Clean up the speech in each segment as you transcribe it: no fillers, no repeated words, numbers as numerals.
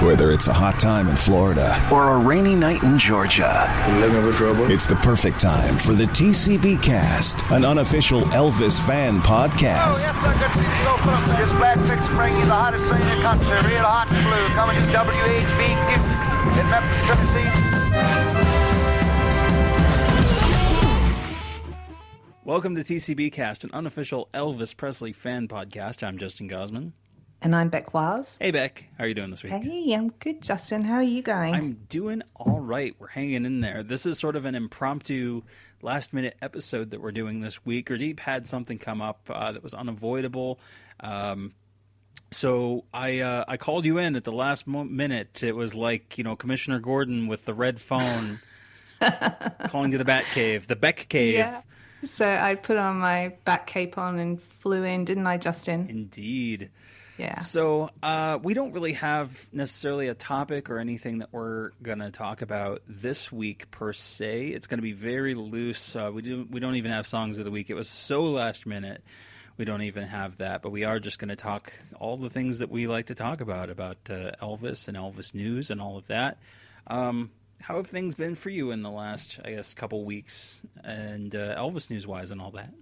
Whether it's a hot time in Florida or a rainy night in Georgia, it's the perfect time for the TCBcast, an unofficial Elvis fan podcast. Oh, yes, sir. Good to see you go from this Black Fix bring you the hottest thing in the country, real hot and blue, coming to WHB in Memphis, Tennessee. Welcome to TCBcast, an unofficial Elvis Presley fan podcast. I'm Justin Gosman. And I'm Beck Wiles. Hey, Beck. How are you doing this week? Hey, I'm good, Justin. How are you going? I'm doing all right. We're hanging in there. This is sort of an impromptu last-minute episode that we're doing this week. Gurdeep had something come up that was unavoidable. So I called you in at the last minute. It was like, Commissioner Gordon with the red phone calling to the Bat Cave, the Beck Cave. Yeah. So I put on my bat cape on and flew in, didn't I, Justin? Indeed. Yeah. So we don't really have necessarily a topic or anything that we're going to talk about this week per se. It's going to be very loose. We don't even have songs of the week. It was so last minute. We don't even have that. But we are just going to talk all the things that we like to talk about Elvis and Elvis news and all of that. How have things been for you in the last, I guess, couple weeks and Elvis news-wise and all that?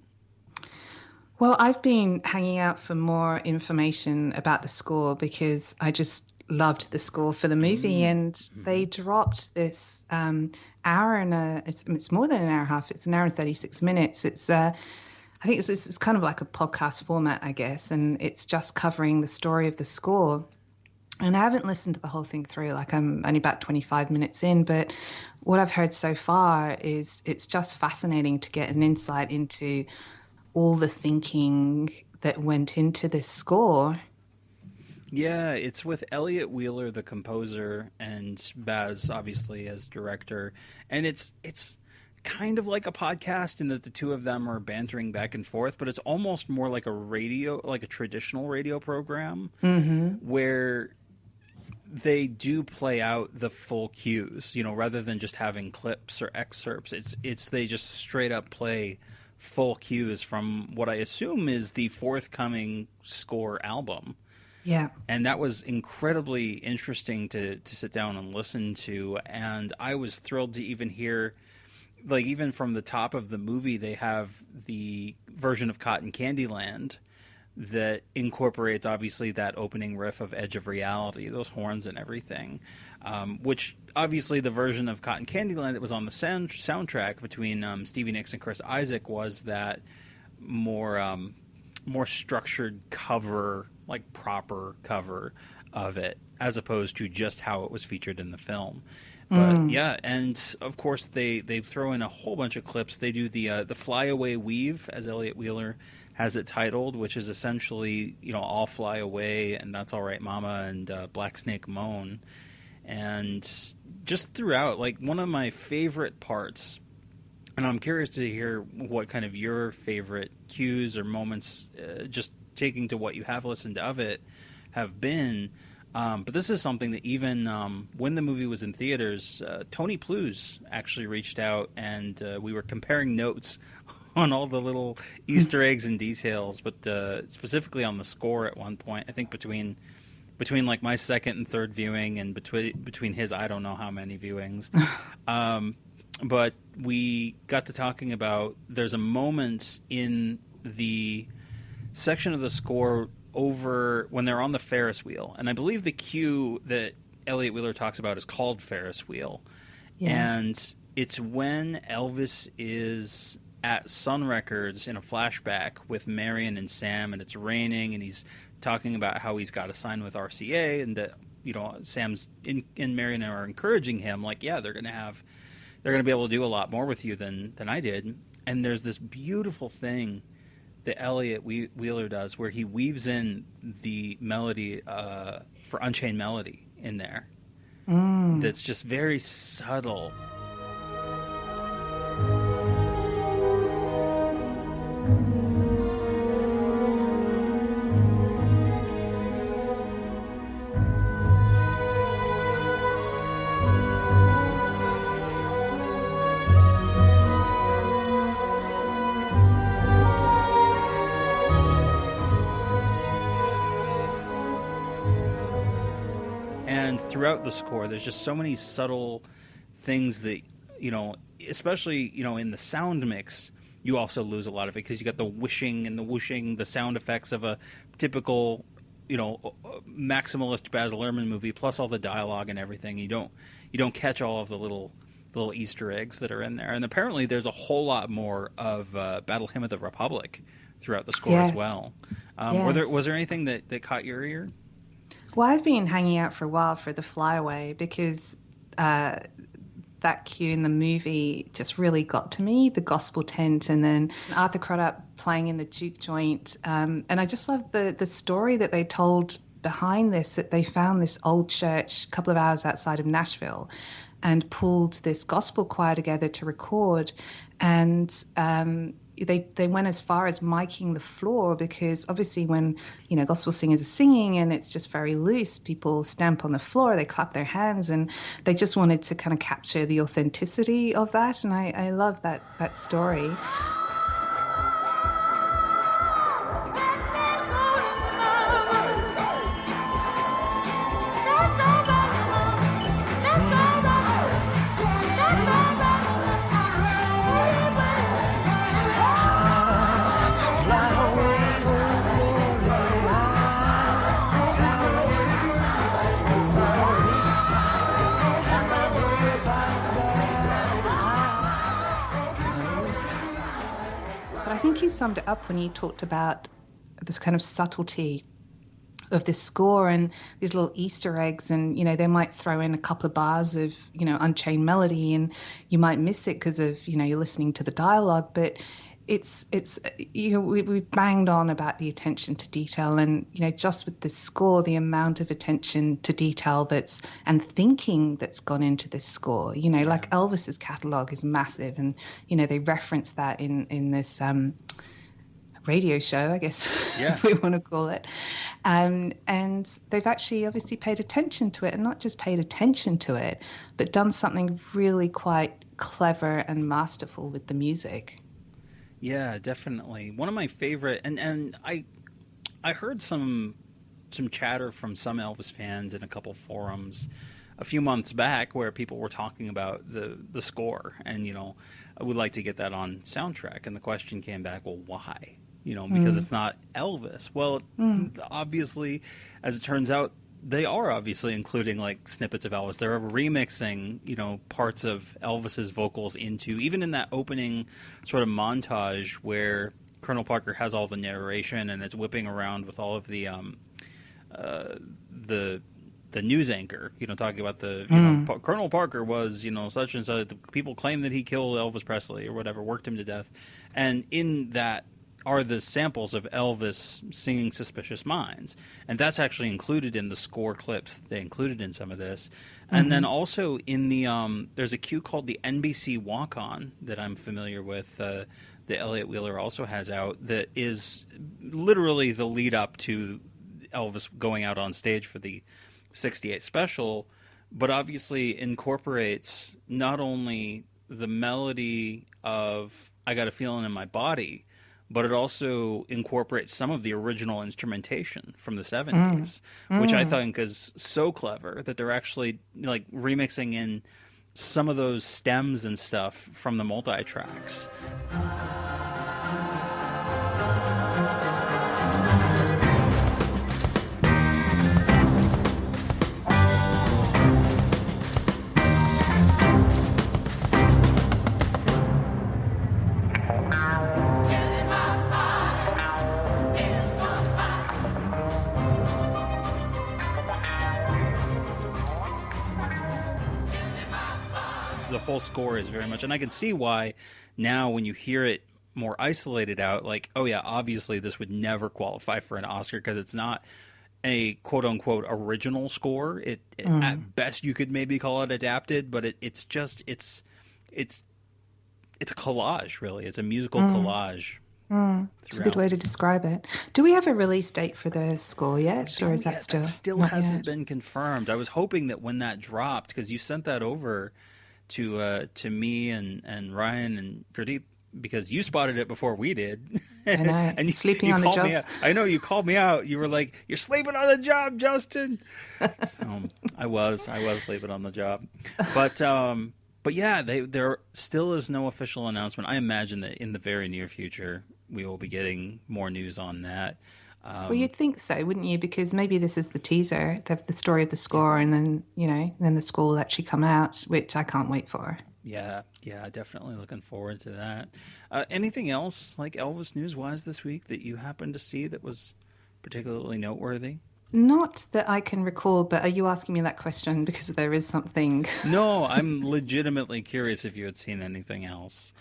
Well, I've been hanging out for more information about the score because I just loved the score for the movie, and they dropped this hour and it's more than an hour and a half. It's an hour and 36 minutes. It's I think it's kind of like a podcast format, I guess, and it's just covering the story of the score. And I haven't listened to the whole thing through. Like, I'm only about 25 minutes in, but what I've heard so far is it's just fascinating to get an insight into all the thinking that went into this score. Yeah, it's with Elliott Wheeler, the composer, and Baz, obviously, as director. And it's kind of like a podcast in that the two of them are bantering back and forth, but it's almost more like a traditional radio program, where they do play out the full cues, rather than just having clips or excerpts. They just straight up play full cues from what I assume is the forthcoming score album. Yeah. And that was incredibly interesting to sit down and listen to. And I was thrilled to even hear, like, even from the top of the movie, they have the version of Cotton Candy Land that incorporates, obviously, that opening riff of Edge of Reality, those horns and everything, which, obviously, the version of Cotton Candy Land that was on the soundtrack between Stevie Nicks and Chris Isaak was that more structured cover, like proper cover of it, as opposed to just how it was featured in the film. But yeah, and of course they throw in a whole bunch of clips. They do the Flyaway Weave, as Elliott Wheeler has it titled, which is essentially, All Fly Away and That's All Right Mama and Black Snake Moan. And just throughout, like, one of my favorite parts, and I'm curious to hear what kind of your favorite cues or moments, just taking to what you have listened of it, have been. But this is something that even when the movie was in theaters, Tony Plews actually reached out, and we were comparing notes on all the little Easter eggs and details, but specifically on the score at one point. I think between like my second and third viewing and between his I don't know how many viewings. But we got to talking about, there's a moment in the section of the score over when they're on the Ferris wheel, and I believe the cue that Elliott Wheeler talks about is called Ferris wheel. Yeah. And it's when Elvis is at Sun Records in a flashback with Marion and Sam, and it's raining, and he's talking about how he's got to sign with RCA, and that Sam's and Marion are encouraging him, like, yeah, they're gonna be able to do a lot more with you than I did. And there's this beautiful thing that Elliott Wheeler does where he weaves in the melody for Unchained Melody in there. That's just very subtle. And throughout the score, there's just so many subtle things that, especially, in the sound mix, you also lose a lot of it because you got the whooshing and the whooshing, the sound effects of a typical, maximalist Baz Luhrmann movie, plus all the dialogue and everything. You don't catch all of the little Easter eggs that are in there. And apparently there's a whole lot more of Battle Hymn of the Republic throughout the score as well. Was there anything that caught your ear? Well, I've been hanging out for a while for the Flyaway because that cue in the movie just really got to me, the gospel tent, and then Arthur Crudup playing in the juke joint. And I just love the story that they told behind this, that they found this old church a couple of hours outside of Nashville and pulled this gospel choir together to record. And they went as far as miking the floor because obviously when, gospel singers are singing and it's just very loose, people stamp on the floor, they clap their hands, and they just wanted to kind of capture the authenticity of that. And I love that story. I think you summed it up when you talked about this kind of subtlety of this score and these little Easter eggs, and they might throw in a couple of bars of Unchained Melody, and you might miss it because of you're listening to the dialogue, but it's we banged on about the attention to detail, and just with this score, the amount of attention to detail and thinking that's gone into this score. Like Elvis's catalog is massive, and they reference that in this radio show, I guess, if we want to call it. And they've actually obviously paid attention to it, and not just paid attention to it, but done something really quite clever and masterful with the music. Yeah, definitely. One of my favorite, and I heard some chatter from some Elvis fans in a couple forums a few months back where people were talking about the score, and I would like to get that on soundtrack. And the question came back, well, why? Because it's not Elvis. Well, obviously, as it turns out, they are obviously including like snippets of Elvis. They're remixing, parts of Elvis's vocals into, even in that opening sort of montage where Colonel Parker has all the narration and is whipping around with all of the news anchor, talking about Colonel Parker was, such and such. People claim that he killed Elvis Presley or whatever, worked him to death. And in that are the samples of Elvis singing Suspicious Minds. And that's actually included in the score clips that they included in some of this. And then also in the, there's a cue called the NBC Walk-On that I'm familiar with, that Elliott Wheeler also has out, that is literally the lead up to Elvis going out on stage for the 68 special, but obviously incorporates not only the melody of I Got a Feeling in My Body, but it also incorporates some of the original instrumentation from the 70s, which I think is so clever that they're actually like remixing in some of those stems and stuff from the multi-tracks. The whole score is very much, and I can see why now when you hear it more isolated out, like, oh yeah, obviously this would never qualify for an Oscar because it's not a quote-unquote original score. It at best you could maybe call it adapted, but it's a collage, really. It's a musical collage. It's a good way to describe it. Do we have a release date for the score yet, or is that still? That still hasn't been confirmed. I was hoping that when that dropped, because you sent that over to me and Ryan and Pradeep because you spotted it before we did. I know. And sleeping on the called job. me out. I know you called me out. You were like, "You're sleeping on the job, Justin." So I was sleeping on the job, but yeah, there still is no official announcement. I imagine that in the very near future we will be getting more news on that. Well, you'd think so, wouldn't you? Because maybe this is the teaser, the story of the score, and then then the score will actually come out, which I can't wait for. Yeah, definitely looking forward to that. Anything else like Elvis news-wise this week that you happened to see that was particularly noteworthy? Not that I can recall, but are you asking me that question because there is something? No, I'm legitimately curious if you had seen anything else.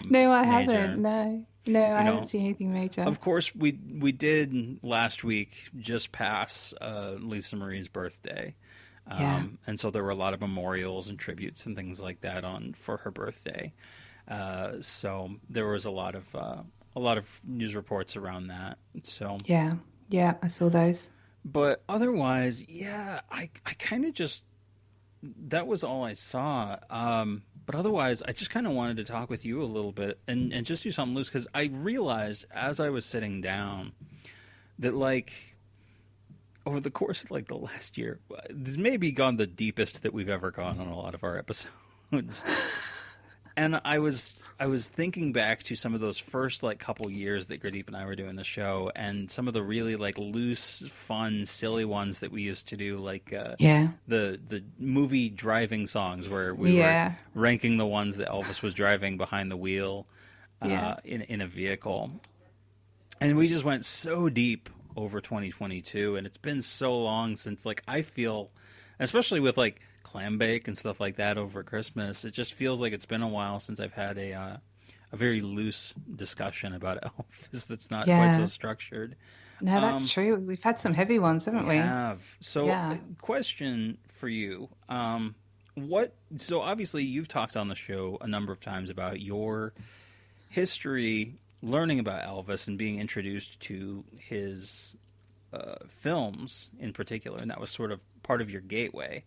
No, I major. haven't. No, I haven't seen anything major. Of course, we did last week just pass Lisa Marie's birthday. And so there were a lot of memorials and tributes and things like that for her birthday. So there was a lot of news reports around that. So yeah, I saw those. But otherwise, yeah, I kind of just, that was all I saw. But otherwise, I just kind of wanted to talk with you a little bit and just do something loose, because I realized as I was sitting down that, like, over the course of, like, the last year, this may be gone the deepest that we've ever gone on a lot of our episodes. And I was thinking back to some of those first, like, couple years that Gurdeep and I were doing the show, and some of the really, like, loose, fun, silly ones that we used to do, like the movie driving songs where we were ranking the ones that Elvis was driving behind the wheel in a vehicle. And we just went so deep over 2022, and it's been so long since, like, I feel, especially with, like, clam bake and stuff like that over Christmas, it just feels like it's been a while since I've had a very loose discussion about Elvis that's not quite so structured. No, that's true. We've had some heavy ones, haven't we? We have. So, question for you. So obviously you've talked on the show a number of times about your history learning about Elvis and being introduced to his films in particular, and that was sort of part of your gateway.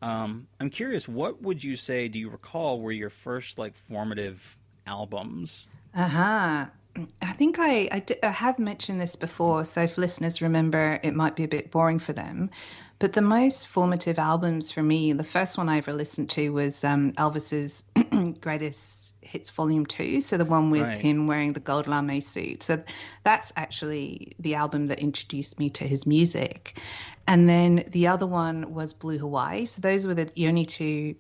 I'm curious, what would you say, do you recall, were your first, like, formative albums? I think I have mentioned this before, so if listeners remember, it might be a bit boring for them. But the most formative albums for me, the first one I ever listened to was Elvis's Greatest Hits Volume 2, so the one with him wearing the gold lame suit. So that's actually the album that introduced me to his music. And then the other one was Blue Hawaii. So those were the only two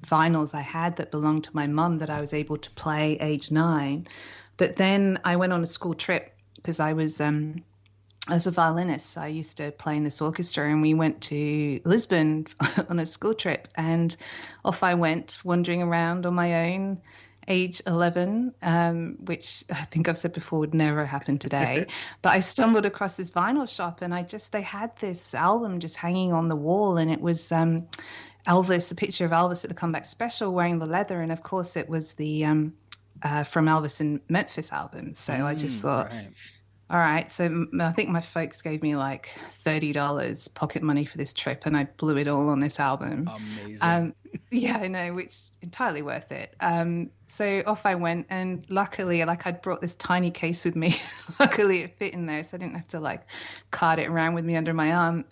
vinyls I had that belonged to my mum that I was able to play age 9. But then I went on a school trip because I was as a violinist. I used to play in this orchestra, and we went to Lisbon on a school trip, and off I went wandering around on my own, age 11, which I think I've said before would never happen today. But I stumbled across this vinyl shop, and they had this album just hanging on the wall, and it was Elvis, a picture of Elvis at the Comeback Special wearing the leather, and of course it was the From Elvis in Memphis album. So I just thought, all right. So I think my folks gave me like $30 pocket money for this trip, and I blew it all on this album. Amazing. Yeah, I know, which is entirely worth it. So off I went, and luckily, like, I'd brought this tiny case with me. Luckily, it fit in there, so I didn't have to, like, cart it around with me under my arm.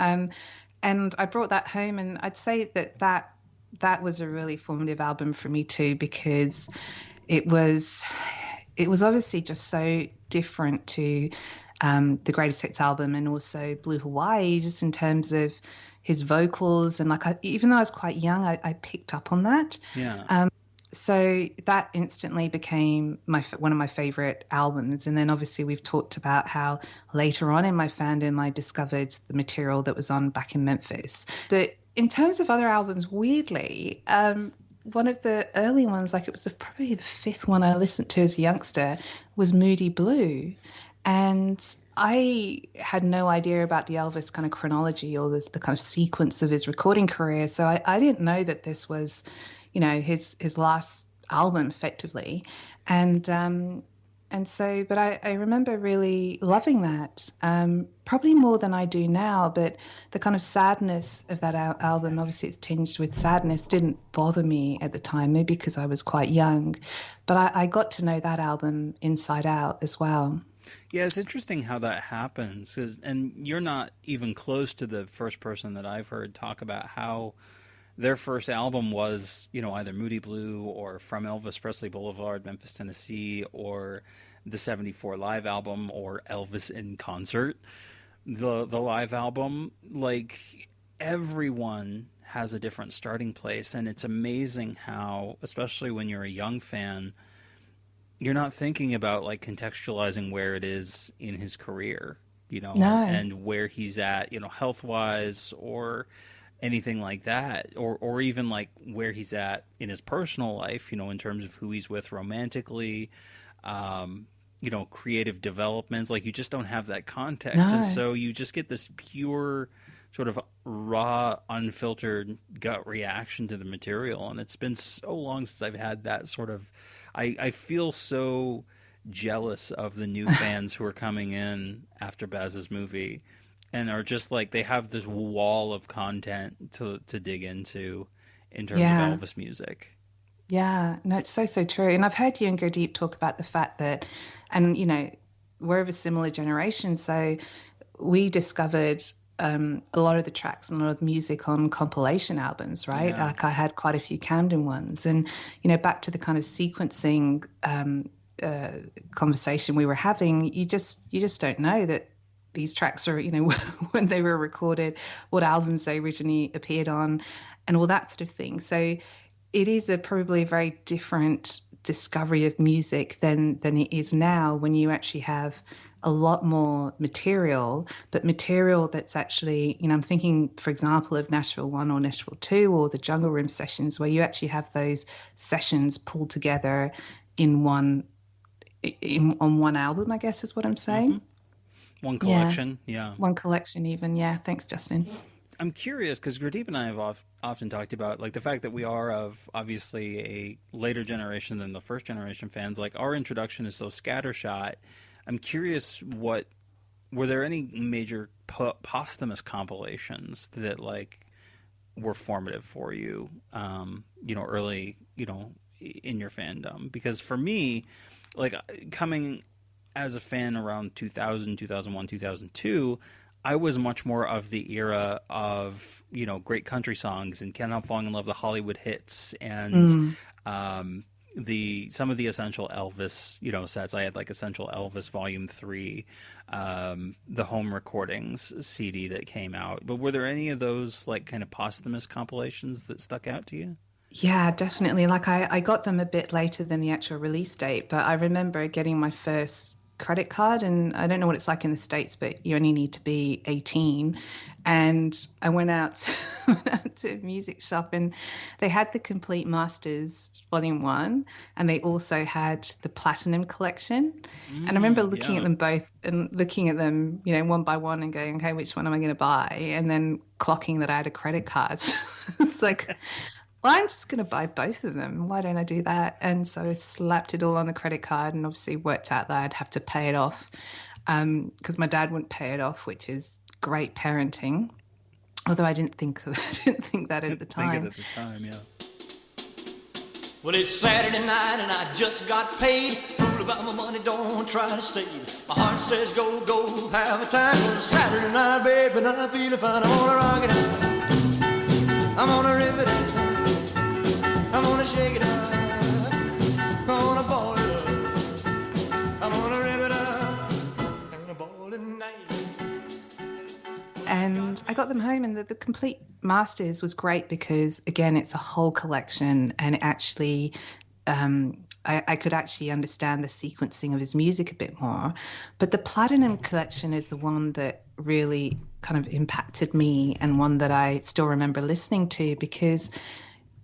And I brought that home, and I'd say that was a really formative album for me too, because it was obviously just so different to the Greatest Hits album and also Blue Hawaii, just in terms of his vocals. And, like, even though I was quite young, I picked up on that. Yeah. So that instantly became one of my favorite albums. And then obviously we've talked about how later on in my fandom I discovered the material that was on Back in Memphis. But in terms of other albums, weirdly, one of the early ones, like, it was probably the 5th one I listened to as a youngster, was Moody Blue. And I had no idea about the Elvis kind of chronology or the kind of sequence of his recording career. So I didn't know that this was, his last album effectively. And And so, but I remember really loving that, probably more than I do now. But the kind of sadness of that album, obviously it's tinged with sadness, didn't bother me at the time, maybe because I was quite young. But I got to know that album inside out as well. Yeah, it's interesting how that happens. And you're not even close to the first person that I've heard talk about how their first album was, either Moody Blue or From Elvis Presley Boulevard, Memphis, Tennessee, or the 74 live album, or Elvis in Concert, the live album. Like, everyone has a different starting place, and it's amazing how, especially when you're a young fan, you're not thinking about like contextualizing where it is in his career, No. and where he's at, health-wise or anything like that, or even like where he's at in his personal life, in terms of who he's with romantically, creative developments. Like, you just don't have that context. No. And so you just get this pure sort of raw, unfiltered gut reaction to the material. And it's been so long since I've had that sort of, I feel so jealous of the new fans who are coming in after Baz's movie and are just like, they have this wall of content to dig into in terms of Elvis music. Yeah, no, it's so true. And I've heard you and Gurdeep talk about the fact that, and we're of a similar generation, so we discovered a lot of the tracks and a lot of the music on compilation albums, right? Yeah. Like, I had quite a few Camden ones, and back to the kind of sequencing conversation we were having, you just don't know that these tracks are, when they were recorded, what albums they originally appeared on, and all that sort of thing. So it is probably a very different discovery of music than it is now, when you actually have a lot more material, but material that's actually, I'm thinking, for example, of Nashville 1 or Nashville 2 or the Jungle Room sessions, where you actually have those sessions pulled together on one album, I guess is what I'm saying. Mm-hmm. One collection, yeah. One collection even, yeah. Thanks, Justin. I'm curious, because Gurdeep and I have often talked about, like, the fact that we are of, obviously, a later generation than the first generation fans. Like, our introduction is so scattershot. I'm curious, were there any major posthumous compilations that, like, were formative for you, early, in your fandom? Because for me, like, coming as a fan around 2000, 2001, 2002, I was much more of the era of, great country songs and Can't Help Falling in Love, the Hollywood hits, and some of the Essential Elvis, sets. I had like Essential Elvis Volume 3, the home recordings CD that came out. But were there any of those like kind of posthumous compilations that stuck out to you? Yeah, definitely. Like, I got them a bit later than the actual release date, but I remember getting my first credit card, and I don't know what it's like in the States, but you only need to be 18. And I went out to a music shop, and they had the Complete Masters Volume 1, and they also had the Platinum Collection. And I remember looking at them both, and looking at them, one by one, and going, okay, which one am I going to buy? And then clocking that I had a credit card. So it's like, well, I'm just going to buy both of them. Why don't I do that? And so I slapped it all on the credit card, and obviously worked out that I'd have to pay it off, because my dad wouldn't pay it off, which is great parenting. Although I didn't think that at the time. Think it at the time, yeah. Well, it's Saturday night and I just got paid. Fool about my money, don't try to save. My heart says go, go, have a time. Well, it's Saturday night, babe, and I'm feeling fine. I'm gonna rock it out. I'm gonna rip it out. I'm gonna shake it up, I'm gonna ball it up, I'm gonna rip it up, I'm gonna ball it night. And I got them home, and the Complete Masters was great because, again, it's a whole collection, and it actually, I could actually understand the sequencing of his music a bit more. But the Platinum Collection is the one that really kind of impacted me, and one that I still remember listening to, because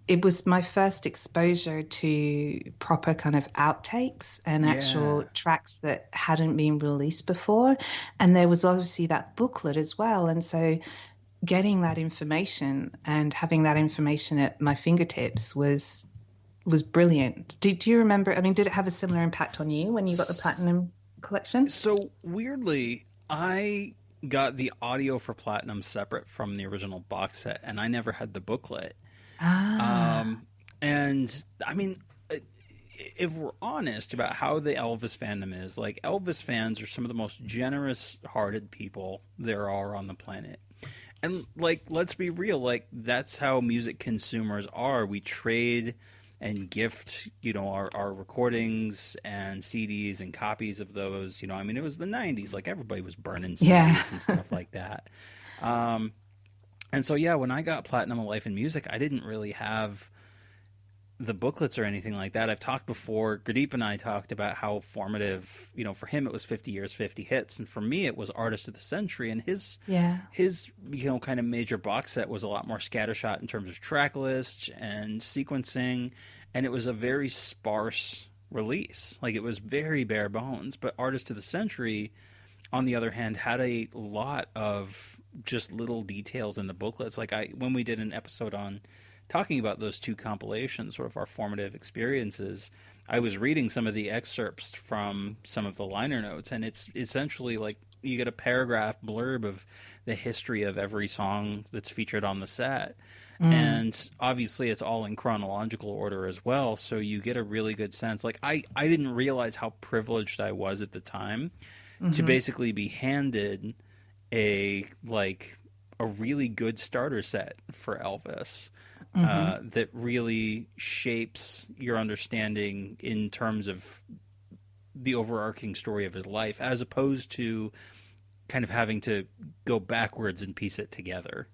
it was my first exposure to proper kind of outtakes and actual tracks that hadn't been released before. And there was obviously that booklet as well. And so getting that information and having that information at my fingertips was was brilliant. Do you remember? I mean, did it have a similar impact on you when you got the Platinum collection? So weirdly, I got the audio for Platinum separate from the original box set, and I never had the booklet. And I mean, if we're honest about how the Elvis fandom is, like, Elvis fans are some of the most generous-hearted people there are on the planet. And, like, let's be real, like, that's how music consumers are. We trade and gift, you know, our recordings and CDs and copies of those. You know, I mean, it was the 90s. Like, everybody was burning CDs and stuff like that. And so, yeah, when I got Platinum of Life and Music, I didn't really have the booklets or anything like that. I've talked before, Gurdeep and I talked about how formative, you know, for him it was 50 years, 50 hits. And for me it was Artist of the Century. And his, you know, kind of major box set was a lot more scattershot in terms of track list and sequencing. And it was a very sparse release. Like, it was very bare bones. But Artist of the Century, on the other hand, had a lot of just little details in the booklets. Like, when we did an episode on talking about those two compilations, sort of our formative experiences, I was reading some of the excerpts from some of the liner notes, and it's essentially like you get a paragraph blurb of the history of every song that's featured on the set. And obviously it's all in chronological order as well, so you get a really good sense. Like, I didn't realize how privileged I was at the time to basically be handed a really good starter set for Elvis. That really shapes your understanding in terms of the overarching story of his life, as opposed to kind of having to go backwards and piece it together.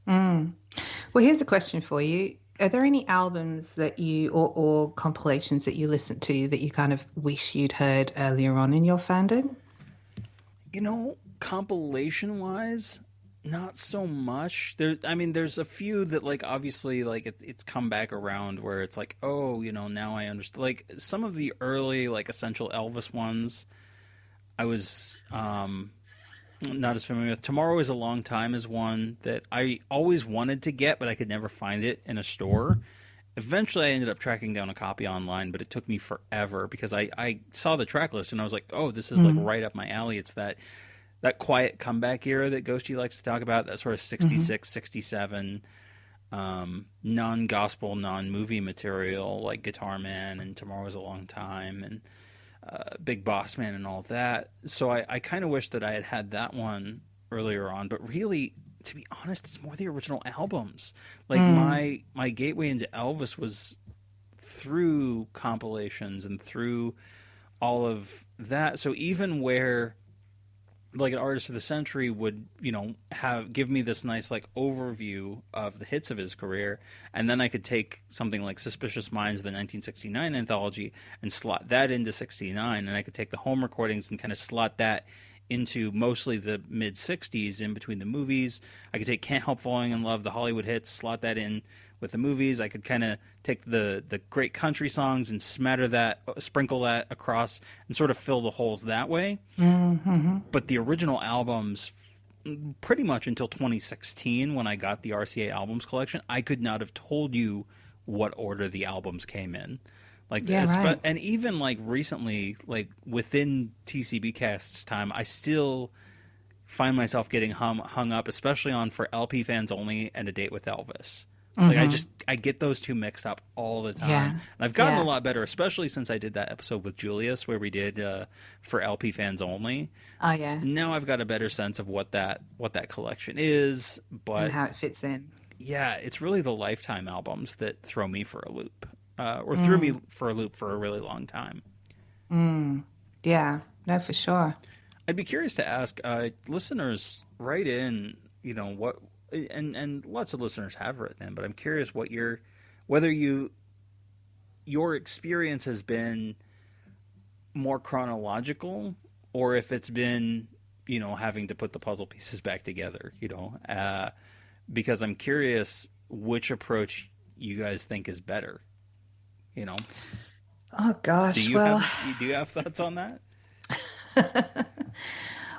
Well, here's a question for you. Are there any albums that you, or compilations that you listen to that you kind of wish you'd heard earlier on in your fandom? You know, compilation-wise, not so much. There's a few that, like, obviously, like, it's come back around where it's like, oh, you know, now I understand. Like, some of the early, like, Essential Elvis ones, I was not as familiar with. Tomorrow is a Long Time is one that I always wanted to get, but I could never find it in a store. Eventually, I ended up tracking down a copy online, but it took me forever because I saw the track list and I was like, oh, this is like right up my alley. It's that quiet comeback era that Ghosty likes to talk about, that sort of 66, 67, non-gospel, non-movie material like Guitar Man and Tomorrow is a Long Time and Big Boss Man and all that. So I kind of wish that I had had that one earlier on, but really, to be honest, it's more the original albums. Like, my gateway into Elvis was through compilations and through all of that. So even where, like, an Artist of the Century would, you know, give me this nice, like, overview of the hits of his career, and then I could take something like Suspicious Minds, the 1969 anthology, and slot that into 69, and I could take the home recordings and kind of slot that into mostly the mid-60s in between the movies. I could take Can't Help Falling in Love, the Hollywood hits, slot that in with the movies. I could kind of take the great country songs and sprinkle that across and sort of fill the holes that way. But the original albums, pretty much until 2016 when I got the RCA albums collection, I could not have told you what order the albums came in. Like, right. And even, like, recently, like, within TCBcast's time, I still find myself getting hung up, especially on For LP Fans Only and A Date with Elvis. Like, I get those two mixed up all the time. And I've gotten a lot better, especially since I did that episode with Julius where we did For LP Fans Only. Oh, yeah. Now I've got a better sense of what that collection is. But and how it fits in. Yeah, it's really the Lifetime albums that throw me for a loop. Or threw me for a loop for a really long time. Yeah, no, for sure. I'd be curious to ask listeners, write in, you know, what, and lots of listeners have written in, but I'm curious whether your experience has been more chronological, or if it's been, you know, having to put the puzzle pieces back together, you know, because I'm curious which approach you guys think is better. You know, oh gosh. Do you have thoughts on that?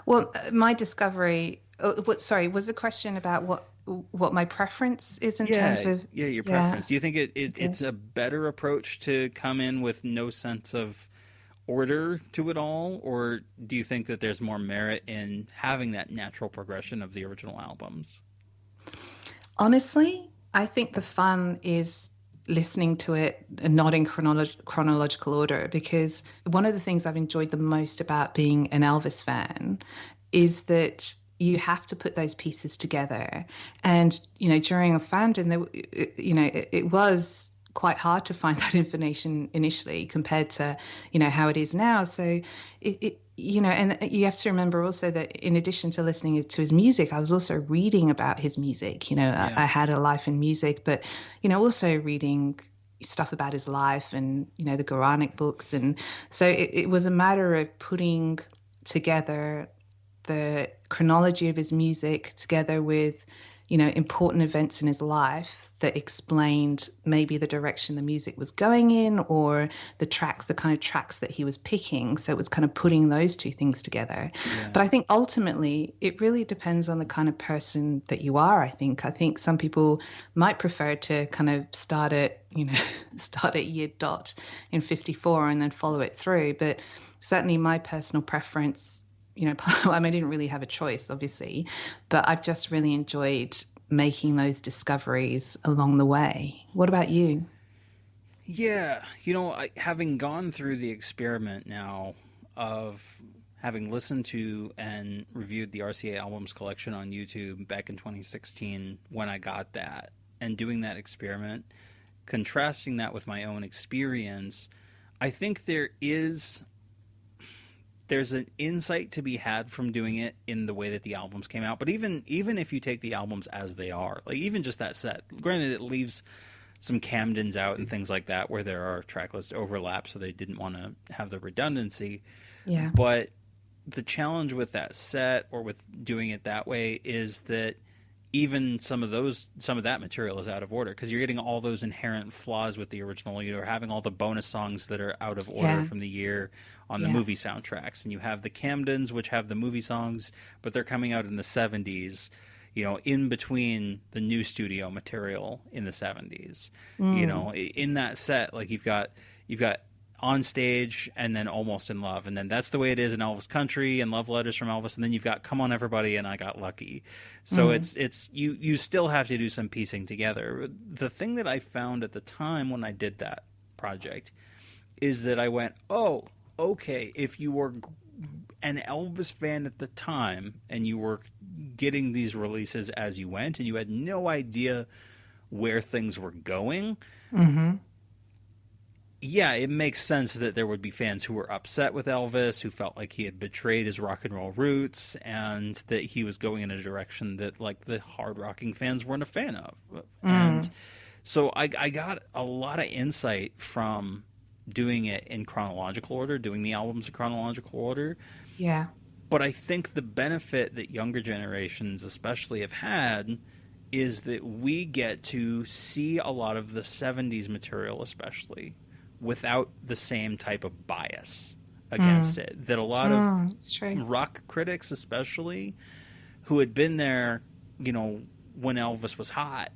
Well, my discovery. Was the question about what what my preference is in terms of your preference. Do you think it's a better approach to come in with no sense of order to it all, or do you think that there's more merit in having that natural progression of the original albums? Honestly, I think the fun is listening to it and not in chronological order, because one of the things I've enjoyed the most about being an Elvis fan is that you have to put those pieces together. And, during a fandom, it was quite hard to find that information initially compared to, how it is now. So and you have to remember also that in addition to listening to his music, I was also reading about his music. I had a life in music, but, also reading stuff about his life and, the Quranic books. And so it was a matter of putting together the chronology of his music together with, important events in his life that explained maybe the direction the music was going in, or the kind of tracks that he was picking. So it was kind of putting those two things together. Yeah. But I think ultimately it really depends on the kind of person that you are. I think some people might prefer to kind of start at year dot in 54 and then follow it through. But certainly my personal preference, I didn't really have a choice, obviously, but I've just really enjoyed making those discoveries along the way. What about you? Yeah, having gone through the experiment now of having listened to and reviewed the RCA Albums collection on YouTube back in 2016 when I got that, and doing that experiment, contrasting that with my own experience, I think there's an insight to be had from doing it in the way that the albums came out. But even if you take the albums as they are, like even just that set, granted it leaves some Camdens out and things like that where there are tracklist overlaps, so they didn't want to have the redundancy. Yeah. But the challenge with that set, or with doing it that way, is that even some of that material is out of order, because you're getting all those inherent flaws with the original. You're having all the bonus songs that are out of order from the year on the movie soundtracks, and you have the Camdens, which have the movie songs, but they're coming out in the 70s, in between the new studio material in the 70s. In that set, like you've got On Stage, and then Almost in Love, and then That's the Way It Is in Elvis Country, and Love Letters from Elvis, and then you've got Come On Everybody and I Got Lucky. So it's you still have to do some piecing together. The thing that I found at the time when I did that project is that I went, oh, okay, if you were an Elvis fan at the time and you were getting these releases as you went and you had no idea where things were going, yeah, it makes sense that there would be fans who were upset with Elvis, who felt like he had betrayed his rock and roll roots, and that he was going in a direction that, like, the hard rocking fans weren't a fan of. And so I got a lot of insight from doing it in chronological order, doing the albums in chronological order. Yeah. But I think the benefit that younger generations especially have had is that we get to see a lot of the 70s material especially without the same type of bias against it that a lot of rock critics especially, who had been there, when Elvis was hot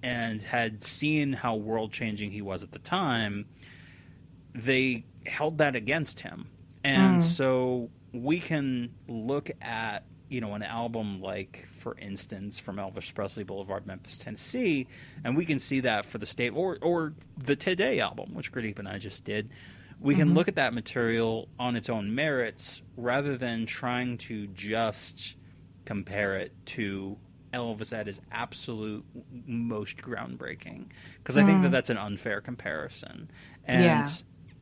and had seen how world-changing he was at the time, they held that against him. And so we can look at, an album like, for instance, from Elvis Presley Boulevard, Memphis, Tennessee, and we can see that for the state, or the Today album, which Gurdeep and I just did. We can look at that material on its own merits rather than trying to just compare it to Elvis at his absolute most groundbreaking, because I think that that's an unfair comparison. And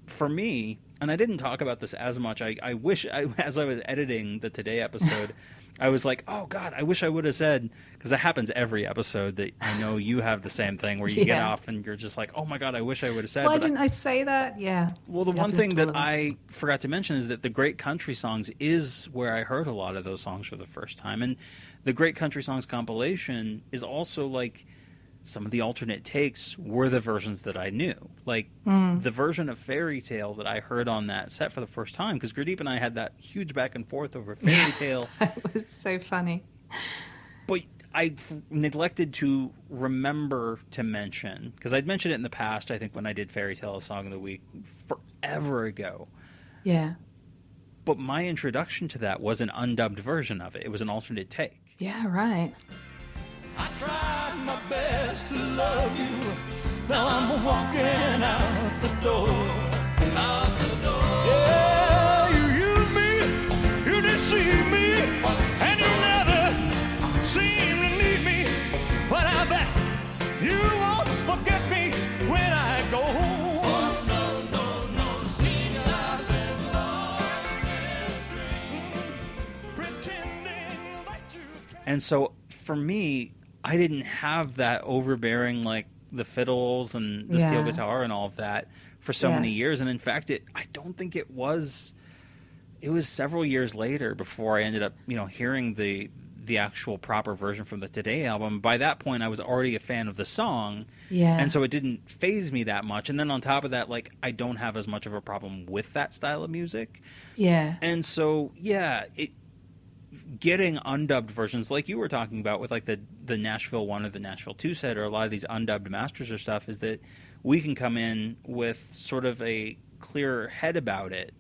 for me, and I didn't talk about this as much, I wish, as I was editing the Today episode, I was like, oh, God, I wish I would have said, because that happens every episode, that I know you have the same thing where you get off and you're just like, oh, my God, I wish I would have said. Why didn't I say that? Yeah. Well, the one thing that I forgot to mention is that the Great Country Songs is where I heard a lot of those songs for the first time. And the Great Country Songs compilation is also like, some of the alternate takes were the versions that I knew. Like, the version of Fairy Tale that I heard on that set for the first time, because Gurdeep and I had that huge back and forth over Fairy Tale. It was so funny. But neglected to remember to mention, because I'd mentioned it in the past, I think when I did Fairy Tale Song of the Week forever ago. Yeah. But my introduction to that was an undubbed version of it. It was an alternate take. Yeah, right. I tried my best to love you. Now I'm walking out the door. Out the door. Yeah, you used me, you deceived me, and you never seem to need me. But I bet you won't forget me when I go. Oh, no, see, I've been lost in a dream, pretending that you can't. And so for me, I didn't have that overbearing, like the fiddles and the steel guitar and all of that for so many years. And in fact, I don't think it was several years later before I ended up, hearing the actual proper version from the Today album. By that point, I was already a fan of the song. Yeah. And so it didn't faze me that much. And then on top of that, like, I don't have as much of a problem with that style of music. Yeah. And so, getting undubbed versions like you were talking about with like the Nashville 1 or the Nashville 2 set or a lot of these undubbed masters or stuff is that we can come in with sort of a clearer head about it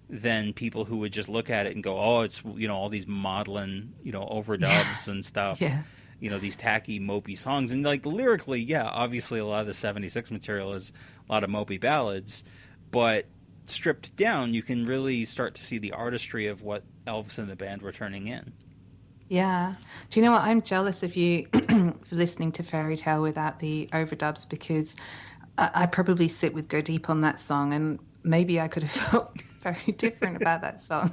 than people who would just look at it and go, oh, it's, all these maudlin, overdubs and stuff. Yeah. These tacky, mopey songs. And like lyrically, obviously a lot of the 76 material is a lot of mopey ballads, but stripped down, you can really start to see the artistry of what Elvis and the band were turning in. Yeah. Do you know what? I'm jealous of you for listening to Fairy Tale without the overdubs, because I probably sit with Go Deep on that song, and maybe I could have felt very different about that song.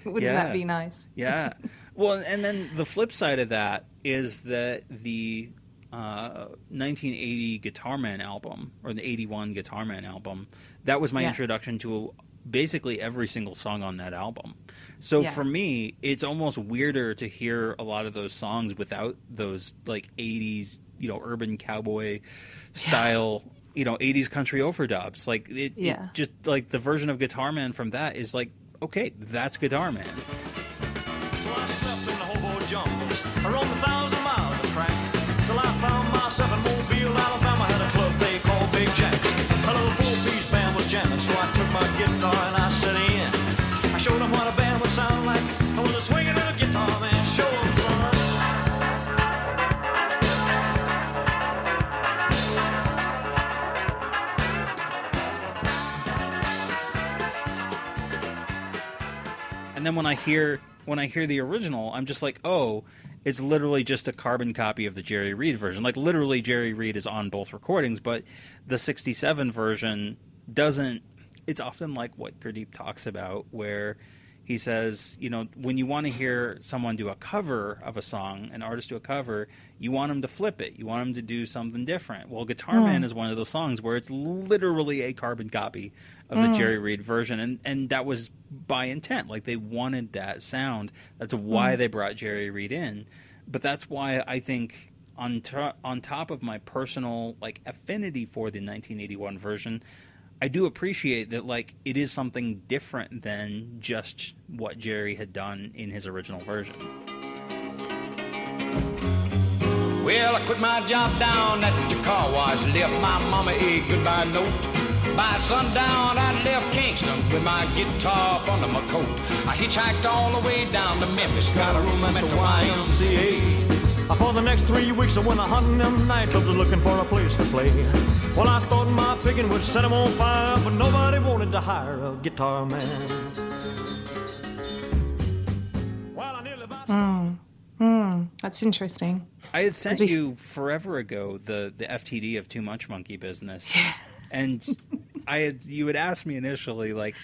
Wouldn't that be nice? Yeah. Well, and then the flip side of that is that the 1980 Guitar Man album, or the 81 Guitar Man album, that was my introduction to basically every single song on that album. So for me, it's almost weirder to hear a lot of those songs without those like 80s, urban cowboy style, 80s country overdubs. Like it's just like the version of Guitar Man from that is like, okay, that's Guitar Man. So I slept in the hobo jungles, I roamed 1,000 miles of track, till I found myself in Mobile, Alabama, had a club they called Big Jack's. A little four-piece band was jamming, so I took my guitar and I set in. I showed them what a band would sound like, I was a swinging little guitar man. Show them, son. And then when I hear the original, I'm just like, oh, it's literally just a carbon copy of the Jerry Reed version. Like literally Jerry Reed is on both recordings, but the 67 version doesn't. It's often like what Gurdeep talks about, where he says, when you want to hear someone do a cover of a song, an artist do a cover, you want them to flip it. You want them to do something different. Well, Guitar Man is one of those songs where it's literally a carbon copy of the Jerry Reed version. And that was by intent. Like they wanted that sound. That's why they brought Jerry Reed in. But that's why I think on top of my personal like affinity for the 1981 version, I do appreciate that, like, it is something different than just what Jerry had done in his original version. Well, I quit my job down at the car wash, left my mama a goodbye note. By sundown, I left Kingston with my guitar up under my coat. I hitchhiked all the way down to Memphis, got a room at the YMCA. For the next 3 weeks I went a hunting them nightclubs looking for a place to play. Well, I thought my picking would set them on fire, but nobody wanted to hire a guitar man. Well, I nearly about That's interesting. I had sent you forever ago the FTD of Too Much Monkey Business. Yeah. And you had asked me initially, like,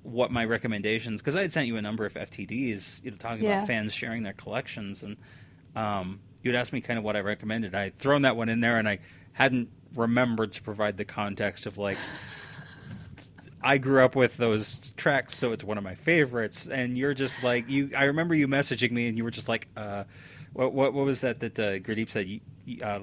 what my recommendations, because I had sent you a number of FTDs, talking about fans sharing their collections, and you had asked me kind of what I recommended. I had thrown that one in there, and I hadn't remembered to provide the context of, like, I grew up with those tracks, so it's one of my favorites. And you're just like, I remember you messaging me, and you were just like, what was that Gurdeep said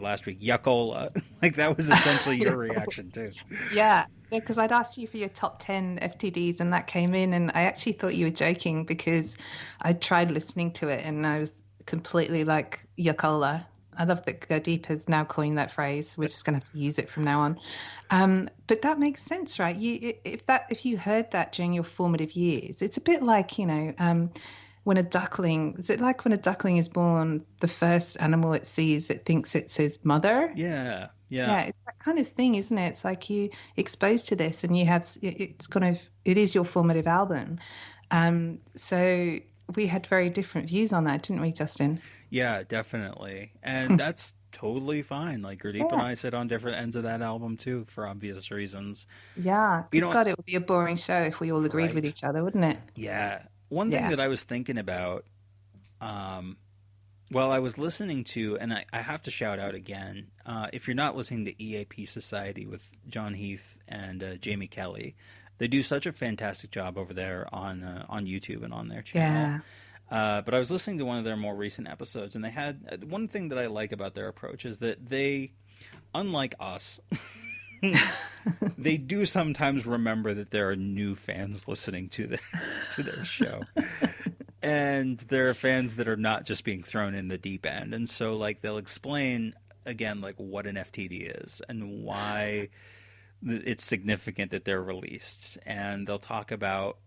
last week? Yuckola. Like, that was essentially your reaction too. Yeah, because I'd asked you for your top 10 FTDs, and that came in, and I actually thought you were joking because I tried listening to it, and I was completely like Yakola. I love that Go Deep has now coined that phrase. We're just going to have to use it from now on. But that makes sense, right? If you heard that during your formative years, it's a bit like, when a duckling, is it like when a duckling is born, the first animal it sees, it thinks it's his mother? Yeah. It's that kind of thing, isn't it? It's like you exposed to this and it is your formative album. So we had very different views on that, didn't we, Justin? Yeah, definitely. And that's totally fine. Like Gurdeep and I sit on different ends of that album too, for obvious reasons. Yeah. God, it would be a boring show if we all agreed with each other, wouldn't it? Yeah. One thing that I was thinking about, I was listening to, and I have to shout out again, if you're not listening to EAP Society with John Heath and Jamie Kelly, they do such a fantastic job over there on YouTube and on their channel. Yeah. But I was listening to one of their more recent episodes, and they had one thing that I like about their approach is that they, unlike us, they do sometimes remember that there are new fans listening to their show. And there are fans that are not just being thrown in the deep end. And so, like, they'll explain, again, like, what an FTD is and why it's significant that they're released. And they'll talk about,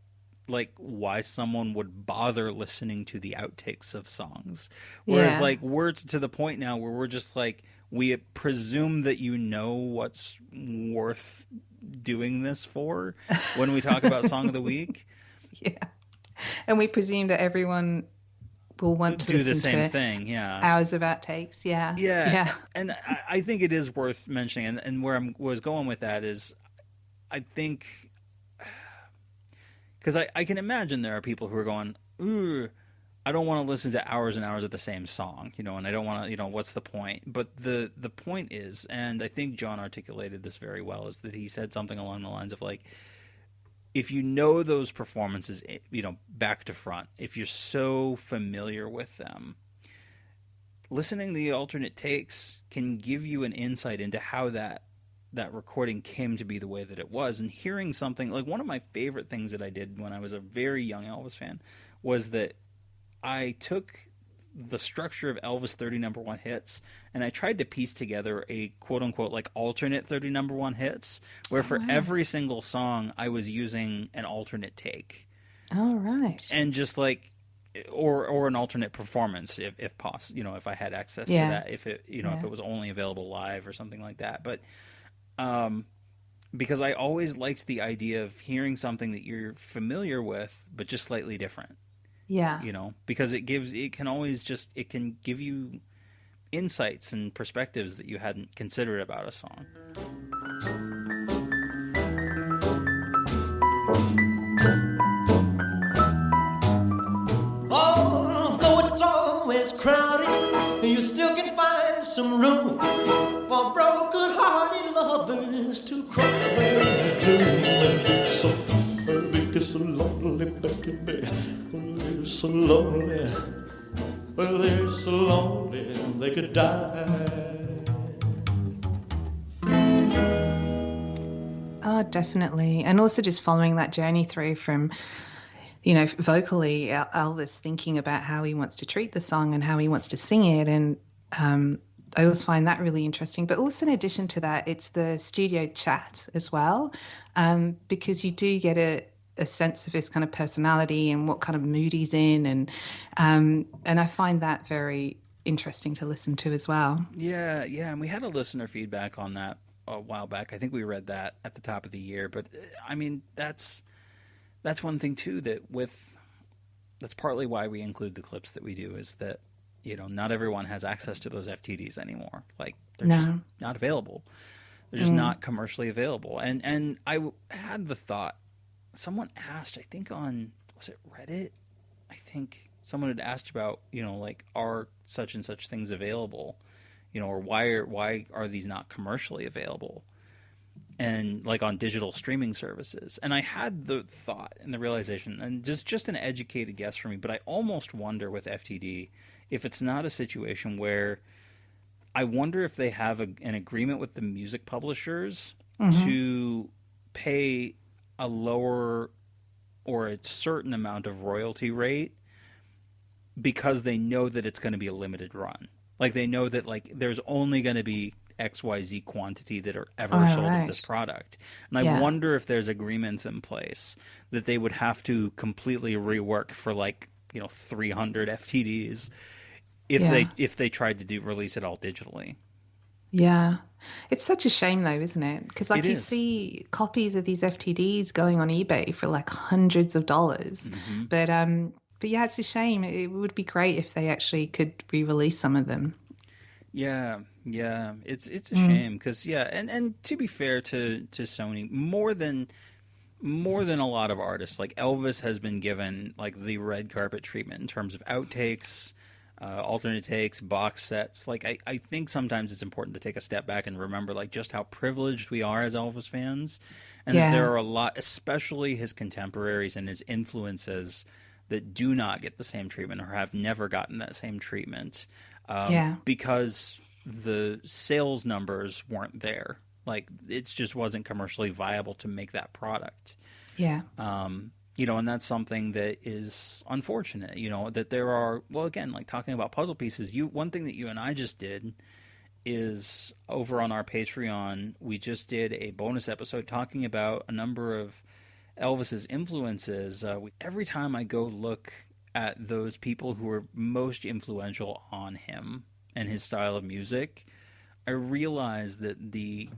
like, why someone would bother listening to the outtakes of songs. Whereas, like, we're to the point now where we're just, like, we presume that you know what's worth doing this for when we talk about Song of the Week. Yeah. And we presume that everyone will want to do the listen same to thing, yeah. Hours of outtakes, yeah. And I think it is worth mentioning, and where I was going with that is, I think, because I can imagine there are people who are going, ooh, I don't want to listen to hours and hours of the same song, and I don't want to, what's the point? But the point is, and I think John articulated this very well, is that he said something along the lines of, like, if you know those performances, back to front, if you're so familiar with them, listening to the alternate takes can give you an insight into how that recording came to be the way that it was. And hearing something, like, one of my favorite things that I did when I was a very young Elvis fan was that I took the structure of Elvis 30 number one hits and I tried to piece together a quote unquote like alternate 30 number one hits where for every single song I was using an alternate take. All right. And just like or an alternate performance if possible, if I had access to that, if it if it was only available live or something like that. But because I always liked the idea of hearing something that you're familiar with but just slightly different. Yeah. Because it can give you insights and perspectives that you hadn't considered about a song. Although it's always crowded, you still can find some room for broken-hearted lovers to cry. So, baby, so lonely, baby. They're so lonely. Well, they're so lonely they could die. Oh, definitely. And also just following that journey through from, vocally Elvis thinking about how he wants to treat the song and how he wants to sing it. And I always find that really interesting. But also in addition to that, it's the studio chat as well, because you do get a sense of his kind of personality and what kind of mood he's in. And I find that very interesting to listen to as well. Yeah. And we had a listener feedback on that a while back. I think we read that at the top of the year. But, I mean, that's one thing, too, that's partly why we include the clips that we do is that, not everyone has access to those FTDs anymore. Like, they're just not available. They're just not commercially available. And I had the thought, someone asked, I think was it Reddit? I think someone had asked about, like, are such and such things available, or why are these not commercially available, and like on digital streaming services. And I had the thought and the realization, and just an educated guess for me, but I almost wonder with FTD if it's not a situation where I wonder if they have an agreement with the music publishers to pay a lower or a certain amount of royalty rate because they know that it's going to be a limited run. Like they know that like there's only going to be XYZ quantity that are ever sold of this product. And I wonder if there's agreements in place that they would have to completely rework for like, 300 FTDs if they tried to release it all digitally. Yeah. It's such a shame though, isn't it? Because like you see copies of these FTDs going on eBay for like hundreds of dollars. Mm-hmm. But yeah, it's a shame. It would be great if they actually could re-release some of them. Yeah, it's a shame because and to be fair to Sony, more than a lot of artists, like Elvis has been given like the red carpet treatment in terms of outtakes, alternate takes, box sets. Like I think sometimes it's important to take a step back and remember like just how privileged we are as Elvis fans, and that there are a lot, especially his contemporaries and his influences, that do not get the same treatment or have never gotten that same treatment. Because the sales numbers weren't there. Like it just wasn't commercially viable to make that product. Yeah. And that's something that is unfortunate, that there are, well, again, like talking about puzzle pieces, one thing that you and I just did is over on our Patreon, we just did a bonus episode talking about a number of Elvis's influences. Every time I go look at those people who were most influential on him and his style of music, I realize that the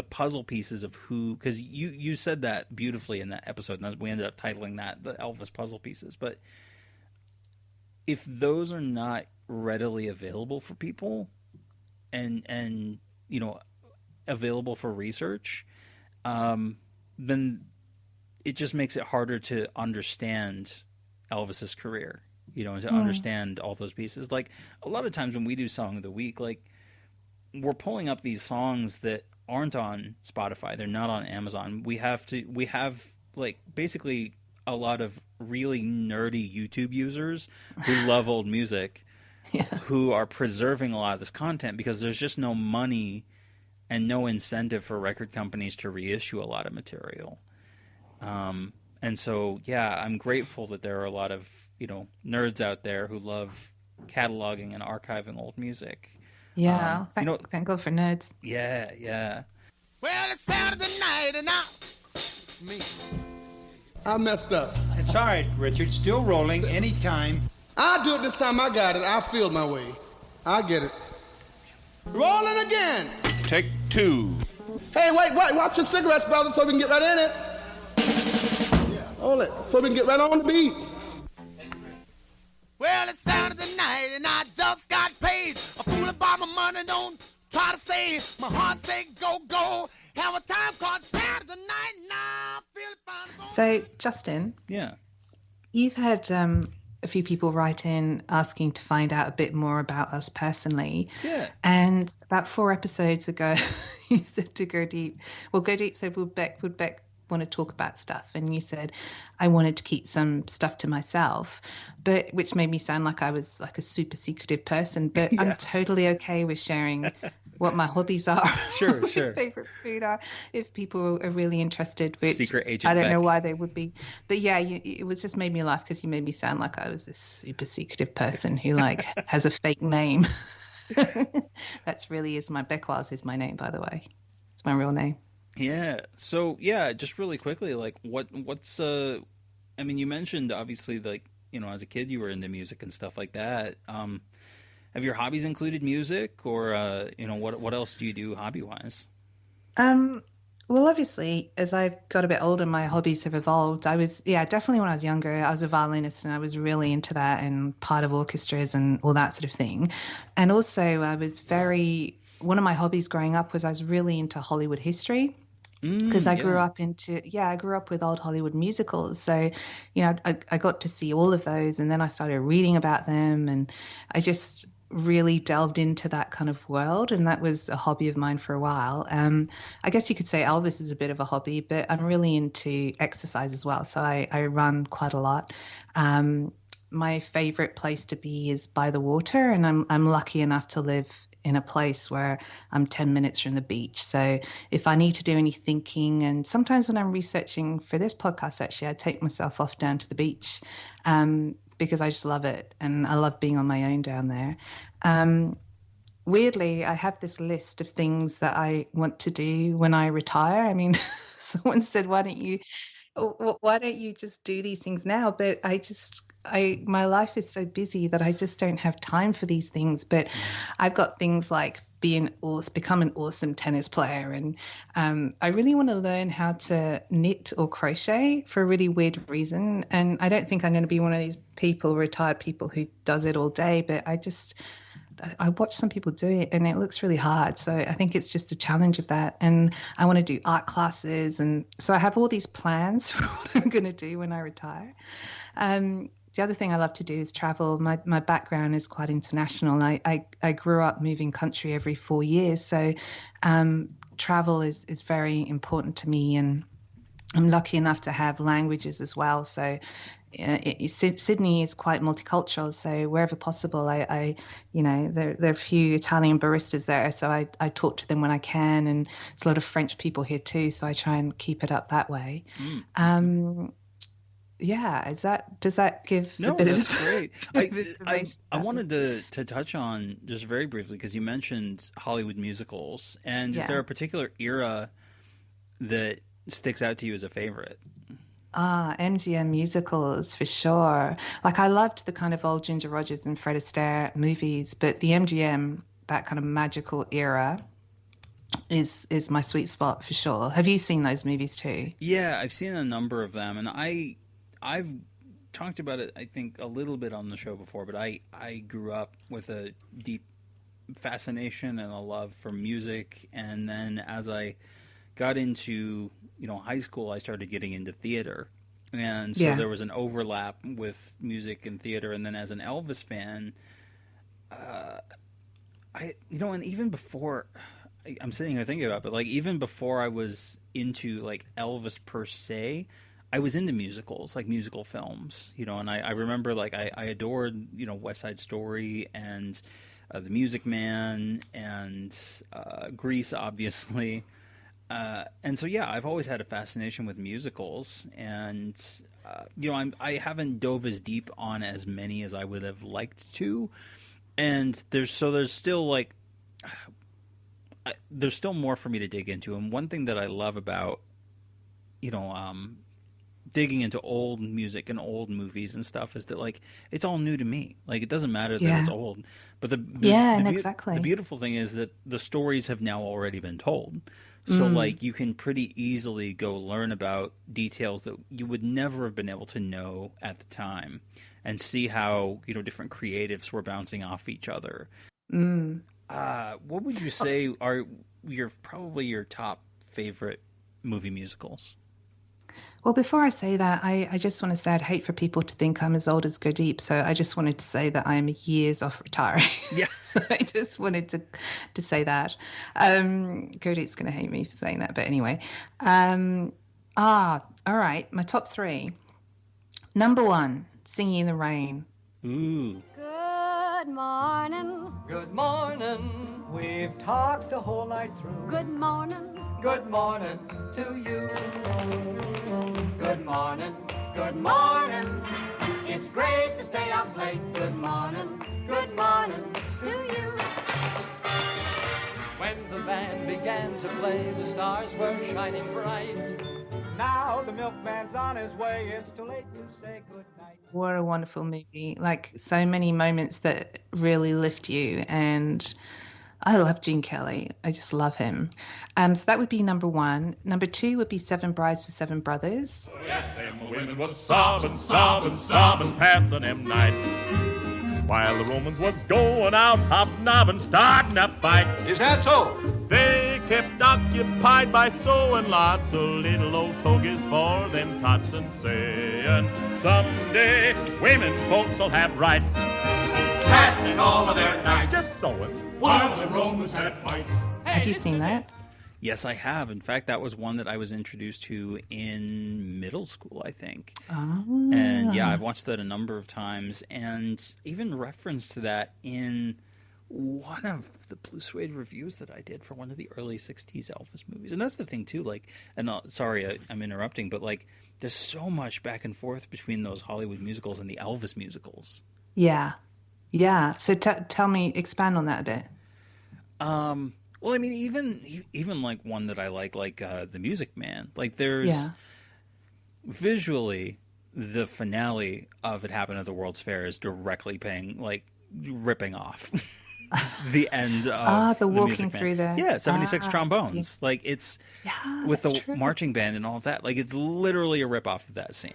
puzzle pieces of who, because you said that beautifully in that episode, and we ended up titling that the Elvis puzzle pieces. But if those are not readily available for people and available for research, then it just makes it harder to understand Elvis's career, and to understand all those pieces. Like a lot of times when we do Song of the Week, like we're pulling up these songs that aren't on Spotify. They're not on Amazon. We have like basically a lot of really nerdy YouTube users who love old music who are preserving a lot of this content because there's just no money and no incentive for record companies to reissue a lot of material. And so, I'm grateful that there are a lot of, nerds out there who love cataloging and archiving old music. Yeah, thank God for nerds. Yeah. Well, it's Saturday night and it's me. I messed up. It's all right, Richard. Still rolling anytime. I'll do it this time. I got it. I feel my way. I get it. Rolling again. Take two. Hey, wait. Watch your cigarettes, brother, so we can get right in it. Hold it, so we can get right on the beat. Well, it's Saturday night and I just got paid. A fool about my money, don't try to save. My heart say go, go. Have a time called Saturday night and I feel fine. So, Justin. Yeah. You've had a few people write in asking to find out a bit more about us personally. Yeah. And about 4 episodes ago, you said to go deep. Well, go deep said, would Beck want to talk about stuff? And you said I wanted to keep some stuff to myself, but which made me sound like I was like a super secretive person, but I'm totally okay with sharing what my hobbies are. Sure. What my favorite food are, if people are really interested, which Secret Agent I don't Beck. know why they would be, but it was just made me laugh because you made me sound like I was this super secretive person who like has a fake name. That's really is my Beckwaz is my name, by the way. It's my real name. Yeah. So just really quickly, like what's I mean, you mentioned obviously like, as a kid you were into music and stuff like that. Have your hobbies included music or what else do you do hobby wise? Well, obviously, as I've got a bit older, my hobbies have evolved. I was, definitely when I was younger, I was a violinist and I was really into that and part of orchestras and all that sort of thing. And also I was one of my hobbies growing up was I was really into Hollywood history. Because I grew up with old Hollywood musicals. So, I got to see all of those and then I started reading about them and I just really delved into that kind of world. And that was a hobby of mine for a while. I guess you could say Elvis is a bit of a hobby, but I'm really into exercise as well. So I run quite a lot. My favorite place to be is by the water. And I'm lucky enough to live in a place where I'm 10 minutes from the beach. So if I need to do any thinking, and sometimes when I'm researching for this podcast, actually, I take myself off down to the beach because I just love it, and I love being on my own down there. Weirdly, I have this list of things that I want to do when I retire. I mean, someone said, why don't you just do these things now? But my life is so busy that I just don't have time for these things. But I've got things like become an awesome tennis player. And I really want to learn how to knit or crochet for a really weird reason. And I don't think I'm going to be one of these retired people who does it all day, but I watch some people do it and it looks really hard. So I think it's just a challenge of that. And I want to do art classes. And so I have all these plans for what I'm going to do when I retire. The other thing I love to do is travel. My background is quite international. I grew up moving country every 4 years. So travel is very important to me. And I'm lucky enough to have languages as well. So Sydney is quite multicultural, so wherever possible, there are a few Italian baristas there, so I talk to them when I can, and there's a lot of French people here too, so I try and keep it up that way. Does that give a bit that's of great. I wanted to touch on just very briefly, because you mentioned Hollywood musicals, and is there a particular era that sticks out to you as a favorite? MGM musicals for sure. Like, I loved the kind of old Ginger Rogers and Fred Astaire movies, but the MGM, that kind of magical era, is my sweet spot for sure. Have you seen those movies too? Yeah, I've seen a number of them, and I've talked about it, I think, a little bit on the show before, but I grew up with a deep fascination and a love for music, and then as I got into high school, I started getting into theater, and so there was an overlap with music and theater. And then as an Elvis fan, and even before, I'm sitting here thinking about it, but like even before I was into like Elvis per se, I was into musicals, like musical films, and I remember like I adored West Side Story and The Music Man and Grease, obviously. And so, I've always had a fascination with musicals, and I haven't dove as deep on as many as I would have liked to, and there's still like there's still more for me to dig into. And one thing that I love about digging into old music and old movies and stuff is that like it's all new to me. Like, it doesn't matter that it's old, but exactly. The beautiful thing is that the stories have now already been told. So, like, you can pretty easily go learn about details that you would never have been able to know at the time, and see how, different creatives were bouncing off each other. What would you say are probably your top favorite movie musicals? Well, before I say that, I just want to say I'd hate for people to think I'm as old as Go Deep. So I just wanted to say that I'm years off retiring. Yeah. So I just wanted to say that. Go Deep's going to hate me for saying that. But anyway. All right. My top three. Number 1, Singing in the Rain. Ooh. Good morning. Good morning. We've talked the whole night through. Good morning. Good morning to you. Good morning. Good morning. It's great to stay up late. Good morning. Good morning to you. When the band began to play, the stars were shining bright. Now the milkman's on his way. It's too late to say good night. What a wonderful movie. Like, so many moments that really lift you, and I love Gene Kelly. I just love him. So that would be number 1. Number 2 would be Seven Brides for Seven Brothers. Yes, them women was sobbing, sobbing, sobbing, passing them nights, while the Romans was going out, hobnobbing, starting up fights. Is that so? They kept occupied by sewing lots of little old togies for them tots, and saying, someday women folks will have rights. Passing all of their nights just sewing while the Romans had fights. Have you seen that? Yes, I have. In fact, that was one that I was introduced to in middle school, I think. Oh. And I've watched that a number of times, and even reference to that in one of the Blue Suede reviews that I did for one of the early 60s Elvis movies. And that's the thing, too. Like, and sorry, I'm interrupting, but like, there's so much back and forth between those Hollywood musicals and the Elvis musicals. Yeah. Yeah. So tell me, expand on that a bit. Well, I mean, even like one that I like The Music Man. Like, there's visually the finale of It Happened at the World's Fair is directly ripping off the end of the walking Music Man. through there. Yeah, 76 trombones. Yeah. Like, it's with the true. marching band and all of that. Like, it's literally a rip-off of that scene.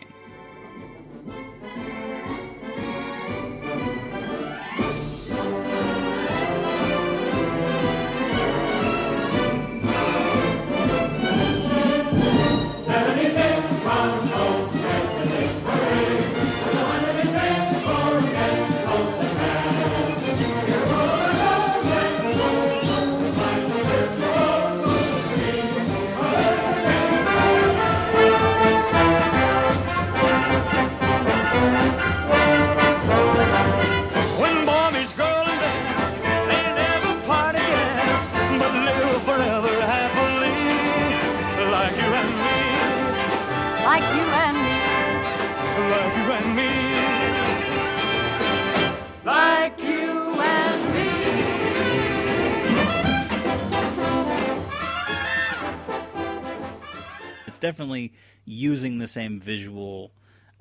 Definitely using the same visual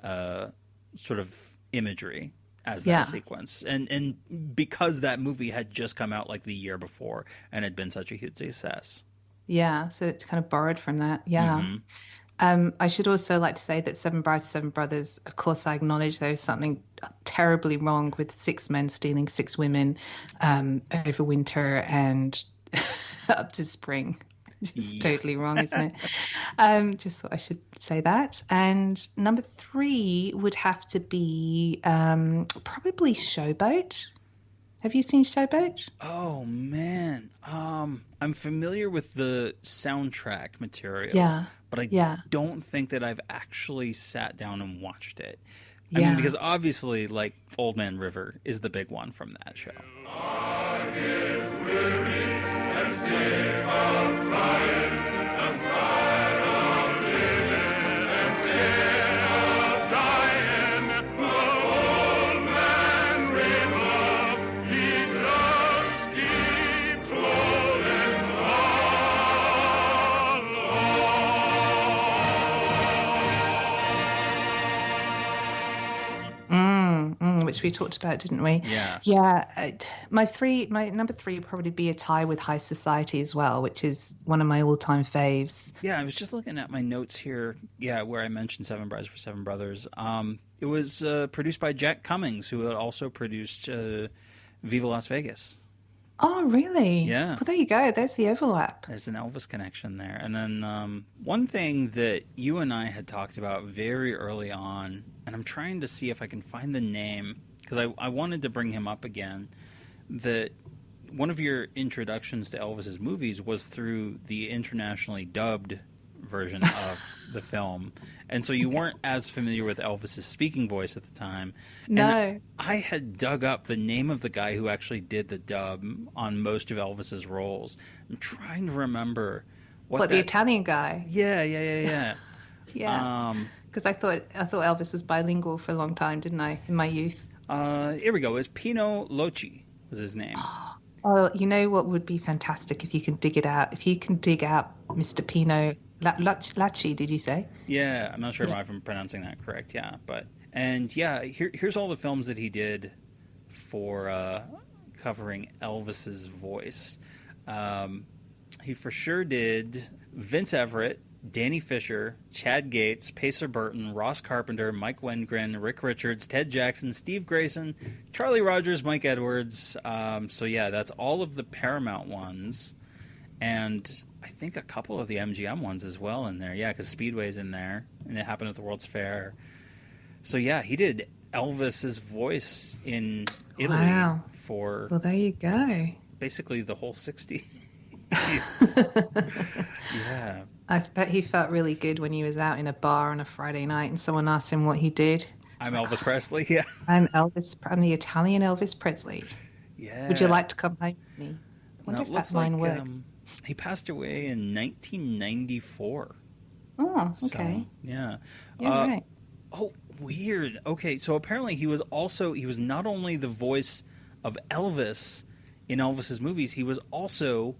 sort of imagery as that sequence. And because that movie had just come out like the year before and had been such a huge success. Yeah, so it's kind of borrowed from that. Yeah. Mm-hmm. I should also like to say that Seven Brides, Seven Brothers, of course, I acknowledge there is something terribly wrong with 6 men stealing 6 women over winter and up to spring. It's totally wrong, isn't it? Just thought I should say that. And number 3 would have to be probably Showboat. Have you seen Showboat? Oh, man. I'm familiar with the soundtrack material, but I don't think that I've actually sat down and watched it. I mean, because obviously, like, Old Man River is the big one from that show. Which we talked about, didn't we? Yeah. Yeah. My number 3 would probably be A Tie with High Society as well, which is one of my all-time faves. Yeah, I was just looking at my notes here. Yeah, where I mentioned Seven Brides for Seven Brothers. It was produced by Jack Cummings, who had also produced Viva Las Vegas. Oh, really? Yeah. Well, there you go. There's the overlap. There's an Elvis connection there. And then one thing that you and I had talked about very early on, and I'm trying to see if I can find the name, because I wanted to bring him up again, that one of your introductions to Elvis's movies was through the internationally dubbed version of the film. And so you weren't as familiar with Elvis's speaking voice at the time. No. And I had dug up the name of the guy who actually did the dub on most of Elvis's roles. I'm trying to remember what the Italian guy? Yeah. Yeah. Because I thought Elvis was bilingual for a long time, didn't I, in my youth? Here we go. It's Pino Locci was his name. Oh, you know what would be fantastic if you can dig it out? If you can dig out Mr. Pino Lacci, did you say? Yeah, I'm not sure if I'm pronouncing that correct. Yeah, here's all the films that he did for covering Elvis's voice. He for sure did Vince Everett, Danny Fisher, Chad Gates, Pacer Burton, Ross Carpenter, Mike Wengren, Rick Richards, Ted Jackson, Steve Grayson, Charlie Rogers, Mike Edwards. That's all of the Paramount ones. And I think a couple of the MGM ones as well in there. Yeah, because Speedway's in there, and It Happened at the World's Fair. So, yeah, he did Elvis's voice in Italy for... Well, there you go. Basically the whole 60s. Yeah. I bet he felt really good when he was out in a bar on a Friday night and someone asked him what he did. I'm Elvis Presley, yeah. I'm the Italian Elvis Presley. Yeah. Would you like to come home with me? I wonder if that line worked. He passed away in 1994. Oh, okay. So, yeah. Yeah, right. Oh, weird. Okay, so apparently he was not only the voice of Elvis in Elvis's movies, he was also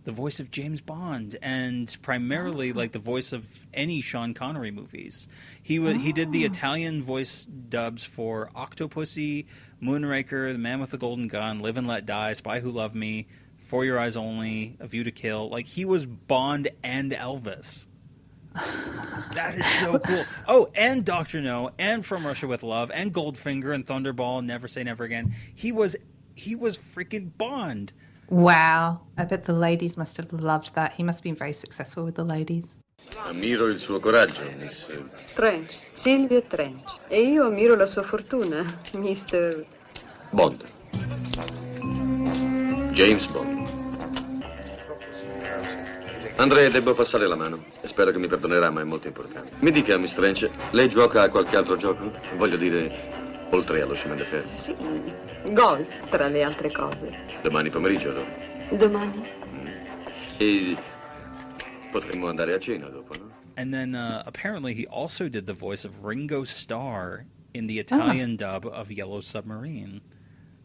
the voice of James Bond, and primarily like the voice of any Sean Connery movies. He did the Italian voice dubs for Octopussy, Moonraker, The Man with the Golden Gun, Live and Let Die, Spy Who Loved Me, For Your Eyes Only, A View to Kill. Like, he was Bond and Elvis. That is so cool. Oh, and Dr. No, and From Russia with Love, and Goldfinger, and Thunderball, and Never Say Never Again. He was freaking Bond. Wow. I bet the ladies must have loved that. He must have been very successful with the ladies. Ammiro il suo coraggio, Miss Trench, Silvia Trench. E io ammiro la sua fortuna, Mr. Bond. James Bond. Andrea, devo passare la mano. Spero che mi perdonerà, ma è molto importante. Mi dica, Miss Trench, lei gioca a qualche altro gioco? Voglio dire, oltre allo chemin de fer. Sì, golf, tra le altre cose. Domani pomeriggio, allora? Domani? E potremmo andare a cena dopo, no? And then apparently he also did the voice of Ringo Starr in the Italian dub of Yellow Submarine.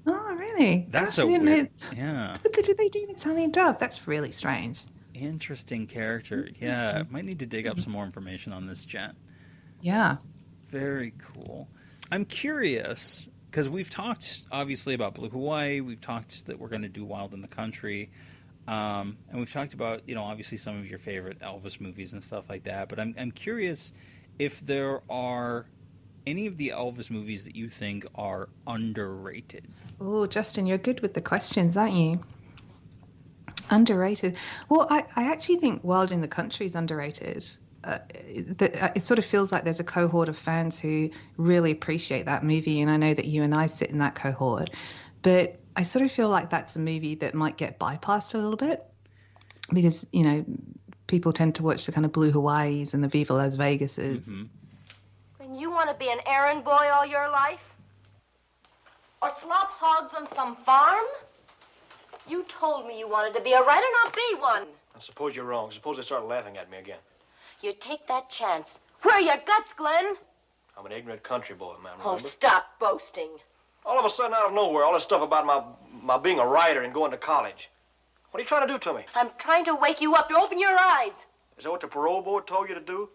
Oh, really? That's Gosh, a weird... Yeah. But did they do an Italian dub? That's really strange. Interesting character. Yeah, might need to dig up some more information on this, Jet. Yeah. Very cool. I'm curious, because we've talked, obviously, about Blue Hawaii. We've talked that we're going to do Wild in the Country. And we've talked about, obviously some of your favorite Elvis movies and stuff like that. But I'm curious if there are any of the Elvis movies that you think are underrated. Oh, Justin, you're good with the questions, aren't you? Underrated. Well, I actually think Wild in the Country is underrated. It sort of feels like there's a cohort of fans who really appreciate that movie, and I know that you and I sit in that cohort. But I sort of feel like that's a movie that might get bypassed a little bit because, people tend to watch the kind of Blue Hawaiis and the Viva Las Vegases. Mm-hmm. And you want to be an errand boy all your life? Or slop hogs on some farm? You told me you wanted to be a writer, not be one. I suppose you're wrong. Suppose they start laughing at me again. You take that chance. Where are your guts, Glenn? I'm an ignorant country boy, ma'am. Oh, stop boasting. All of a sudden, out of nowhere, all this stuff about my being a writer and going to college. What are you trying to do to me? I'm trying to wake you up to open your eyes. Is that what the parole board told you to do?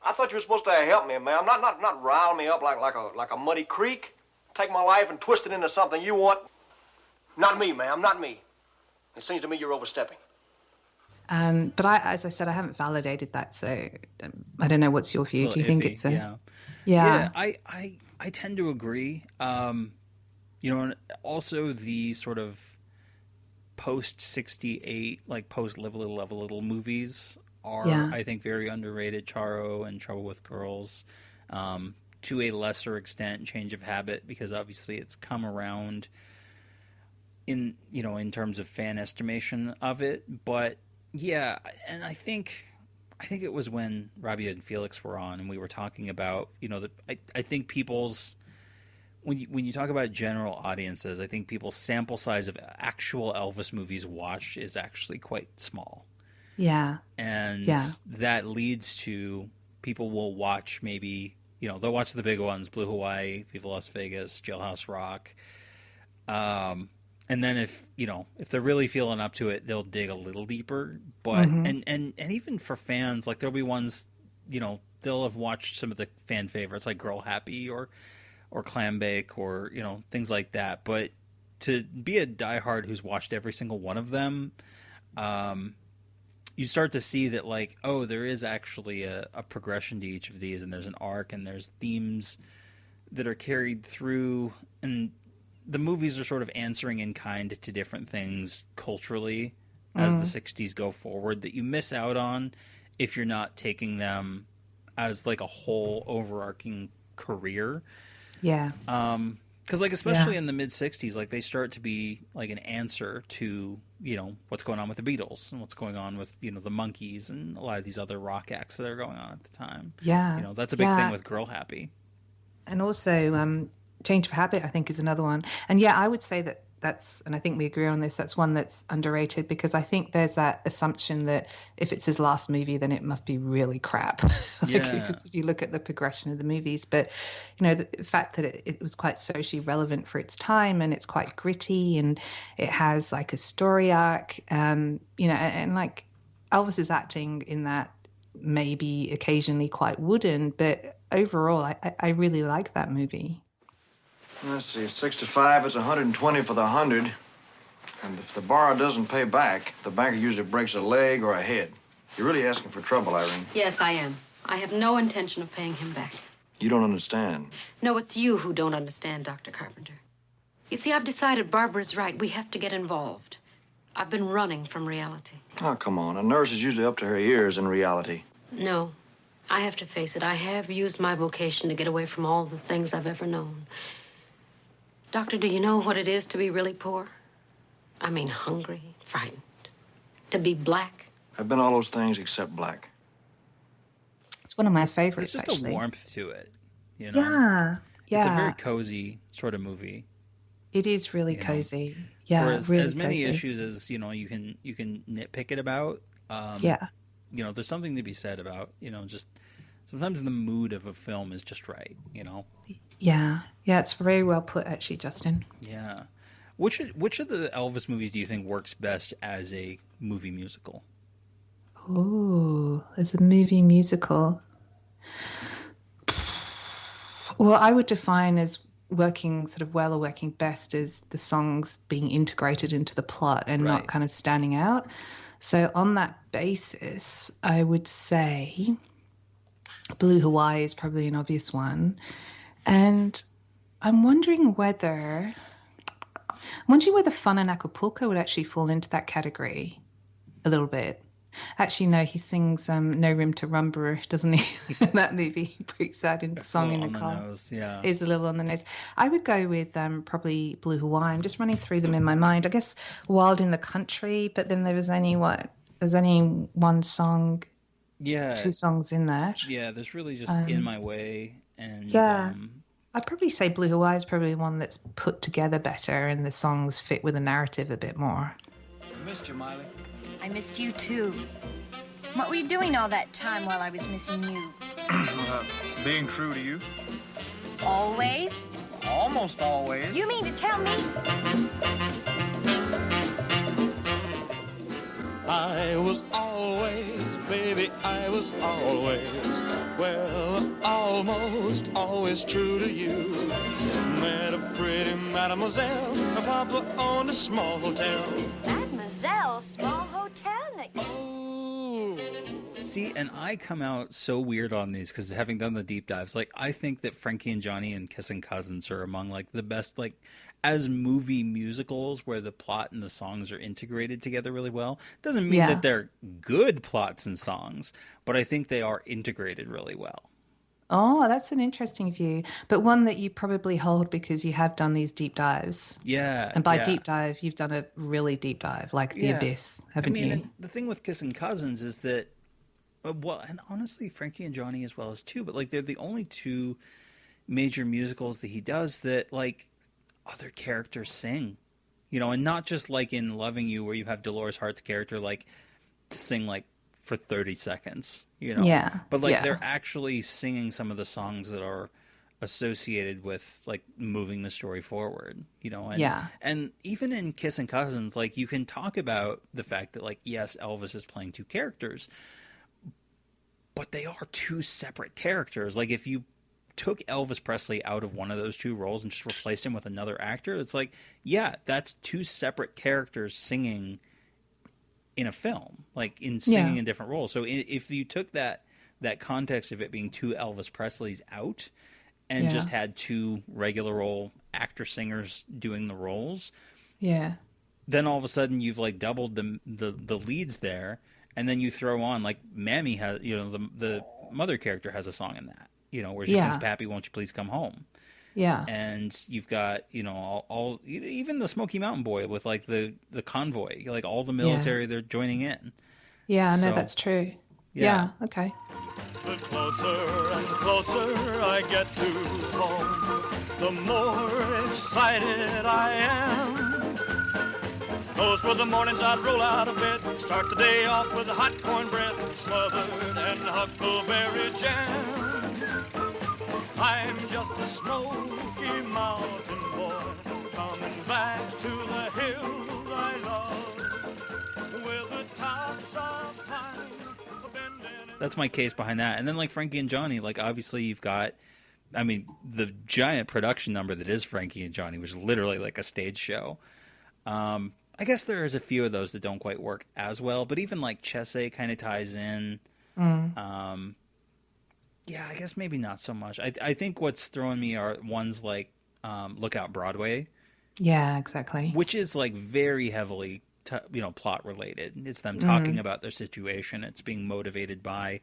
I thought you were supposed to help me, ma'am. Not rile me up like a muddy creek. Take my life and twist it into something you want. Not me, ma'am. Not me. It seems to me you're overstepping. But as I said, I haven't validated that, so I don't know. What's your view? Do you think it's a... Yeah, I tend to agree. And also the sort of post-68, like post-Live a Little, Love a Little movies are, I think, very underrated. Charo and Trouble with Girls. To a lesser extent, Change of Habit, because obviously it's come around in terms of fan estimation of it. But yeah, and I think it was when Robbie and Felix were on and we were talking about, I think people's, when you talk about general audiences, I think people's sample size of actual Elvis movies watched is actually quite small. Yeah. And that leads to people will watch maybe, they'll watch the big ones, Blue Hawaii, Viva Las Vegas, Jailhouse Rock. And then if they're really feeling up to it, they'll dig a little deeper. But and even for fans, like there'll be ones, they'll have watched some of the fan favorites like Girl Happy or Clambake or things like that. But to be a diehard who's watched every single one of them, you start to see that like, oh, there is actually a progression to each of these, and there's an arc, and there's themes that are carried through, and the movies are sort of answering in kind to different things culturally as the 60s go forward that you miss out on if you're not taking them as like a whole overarching career. Yeah. Because like especially in the mid 60s, like they start to be like an answer to what's going on with the Beatles and what's going on with the Monkees and a lot of these other rock acts that are going on at the time. Yeah. That's a big thing with Girl Happy. And also Change of Habit, I think, is another one. And I would say that and I think we agree on this, that's one that's underrated, because I think there's that assumption that if it's his last movie, then it must be really crap. Because if you look at the progression of the movies, but the fact that it was quite socially relevant for its time, and it's quite gritty, and it has like a story arc, and like Elvis's acting in that may be occasionally quite wooden, but overall, I really like that movie. Let's see, 65 is 120 for the 100. And if the borrower doesn't pay back, the banker usually breaks a leg or a head. You're really asking for trouble, Irene. Yes, I am. I have no intention of paying him back. You don't understand. No, it's you who don't understand, Dr. Carpenter. You see, I've decided Barbara's right. We have to get involved. I've been running from reality. Oh, come on. A nurse is usually up to her ears in reality. No, I have to face it. I have used my vocation to get away from all the things I've ever known. Doctor, do you know what it is to be really poor? I mean, hungry, frightened. To be black. I've been all those things except black. It's one of my favorites, There's just actually. a warmth to it, Yeah. It's a very cozy sort of movie. It is really cozy. Yeah, for really as many cozy. issues as you can nitpick it about. There's something to be said about just sometimes the mood of a film is just right. Yeah, it's very well put, actually, Justin. Yeah. Which of the Elvis movies do you think works best as a movie musical? Ooh, as a movie musical. Well, I would define as working sort of well or working best as the songs being integrated into the plot and not kind of standing out. So on that basis, I would say Blue Hawaii is probably an obvious one. And I'm wondering whether Fun in Acapulco would actually fall into that category a little bit. Actually, no, he sings No Room to Rumble, doesn't he? In that movie, pretty sad in the song in the car. Is a little on the nose. I would go with probably Blue Hawaii. I'm just running through them in my mind. I guess Wild in the Country, but then there's only one song, two songs in that. Yeah, there's really just In My Way and I'd probably say Blue Hawaii is probably one that's put together better and the songs fit with the narrative a bit more. I missed you, Miley. I missed you, too. What were you doing all that time while I was missing you? Being true to you. Always? Almost always. You mean to tell me? I was always, baby, I was always, well, almost always true to you. Met a pretty mademoiselle, her papa owned a small hotel. Mademoiselle, small hotel? Oh. See, and I come out so weird on these because having done the deep dives, like I think that Frankie and Johnny and Kissing Cousins are among like the best, like as movie musicals where the plot and the songs are integrated together really well. Doesn't mean that they're good plots and songs, but I think they are integrated really well. Oh, that's an interesting view, but one that you probably hold because you have done these deep dives. Yeah. And by deep dive, you've done a really deep dive, like The Abyss, haven't you? And the thing with Kissing Cousins is that, well, and honestly, Frankie and Johnny as well as too, but like they're the only two major musicals that he does that like other characters sing, and not just like in Loving You where you have Dolores Hart's character like sing like for 30 seconds, but like they're actually singing some of the songs that are associated with like moving the story forward, and even in Kissing Cousins, like you can talk about the fact that like, yes, Elvis is playing two characters, but they are two separate characters. Like if you took Elvis Presley out of one of those two roles and just replaced him with another actor, it's like, yeah, that's two separate characters singing in a film, like in singing in different roles. So if you took that context of it being two Elvis Presleys out and just had two regular role actor singers doing the roles, then all of a sudden you've like doubled the leads there, and then you throw on like Mammy has, the mother character has a song in that. Where she sings "Pappy, Won't You Please Come Home." Yeah, and you've got all even the Smoky Mountain Boy with like the convoy, like all the military they're joining in. Yeah, no, that's true. Yeah, okay. The closer and closer I get to home, the more excited I am. Those were the mornings I'd roll out of bed, start the day off with a hot cornbread, smothered in huckleberry jam. I'm just a smoky mountain boy, coming back to the hills I love, with the tops of pine bending. That's my case behind that. And then like Frankie and Johnny, like obviously you've got, I mean, the giant production number that is Frankie and Johnny, which is literally like a stage show. I guess there is a few of those that don't quite work as well, but even like Chesse kind of ties in. Yeah, I guess maybe not so much. I think what's throwing me are ones like Lookout Broadway. Yeah, exactly. Which is like very heavily, plot related. It's them talking about their situation. It's being motivated by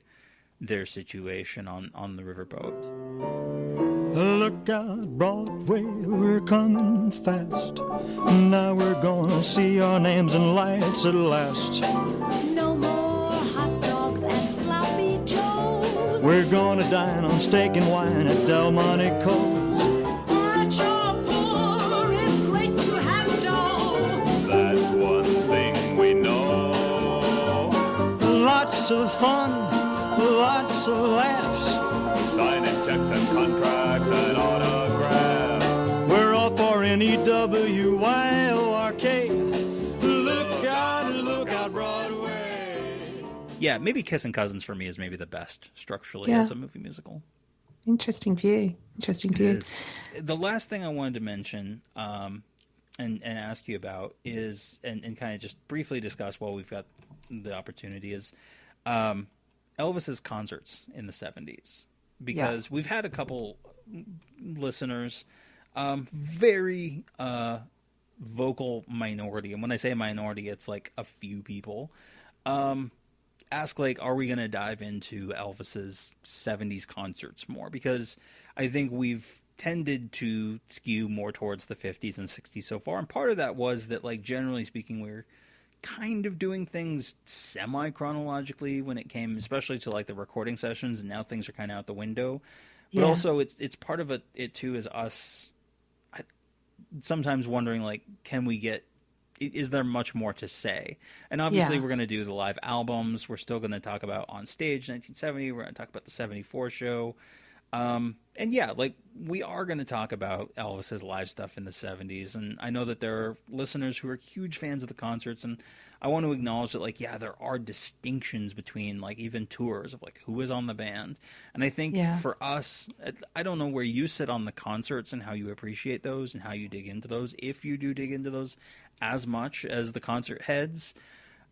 their situation on the riverboat. Look out, Broadway, we're coming fast. Now we're gonna see our names and lights at last. No more hot dogs and sloppy joes. We're gonna dine on steak and wine at Delmonico's. At your poor, it's great to have dough. That's one thing we know. Lots of fun, lots of laughs. Signing checks and contracts and autographs. We're all for N-E-W-Y-O-R-K. Look out, Broadway. Yeah, maybe Kissing Cousins for me is maybe the best structurally as a movie musical. Interesting view. The last thing I wanted to mention and ask you about is, and kind of just briefly discuss while we've got the opportunity, is Elvis's concerts in the 70s. Because we've had a couple listeners, very vocal minority, and when I say minority, it's like a few people, ask like, are we going to dive into Elvis's 70s concerts more? Because I think we've tended to skew more towards the 50s and 60s so far, and part of that was that, like, generally speaking, we're kind of doing things semi-chronologically when it came, especially to like the recording sessions, and now things are kind of out the window. But also it's part of it too is us sometimes wondering, like, is there much more to say? And obviously we're going to do the live albums. We're still going to talk about On Stage 1970. We're going to talk about the 74 show. And yeah, like, we are going to talk about Elvis's live stuff in the 70s, and I know that there are listeners who are huge fans of the concerts, and I want to acknowledge that, like, yeah, there are distinctions between, like, even tours of, like, who is on the band. And I think for us, I don't know where you sit on the concerts and how you appreciate those and how you dig into those, if you do dig into those as much as the concert heads.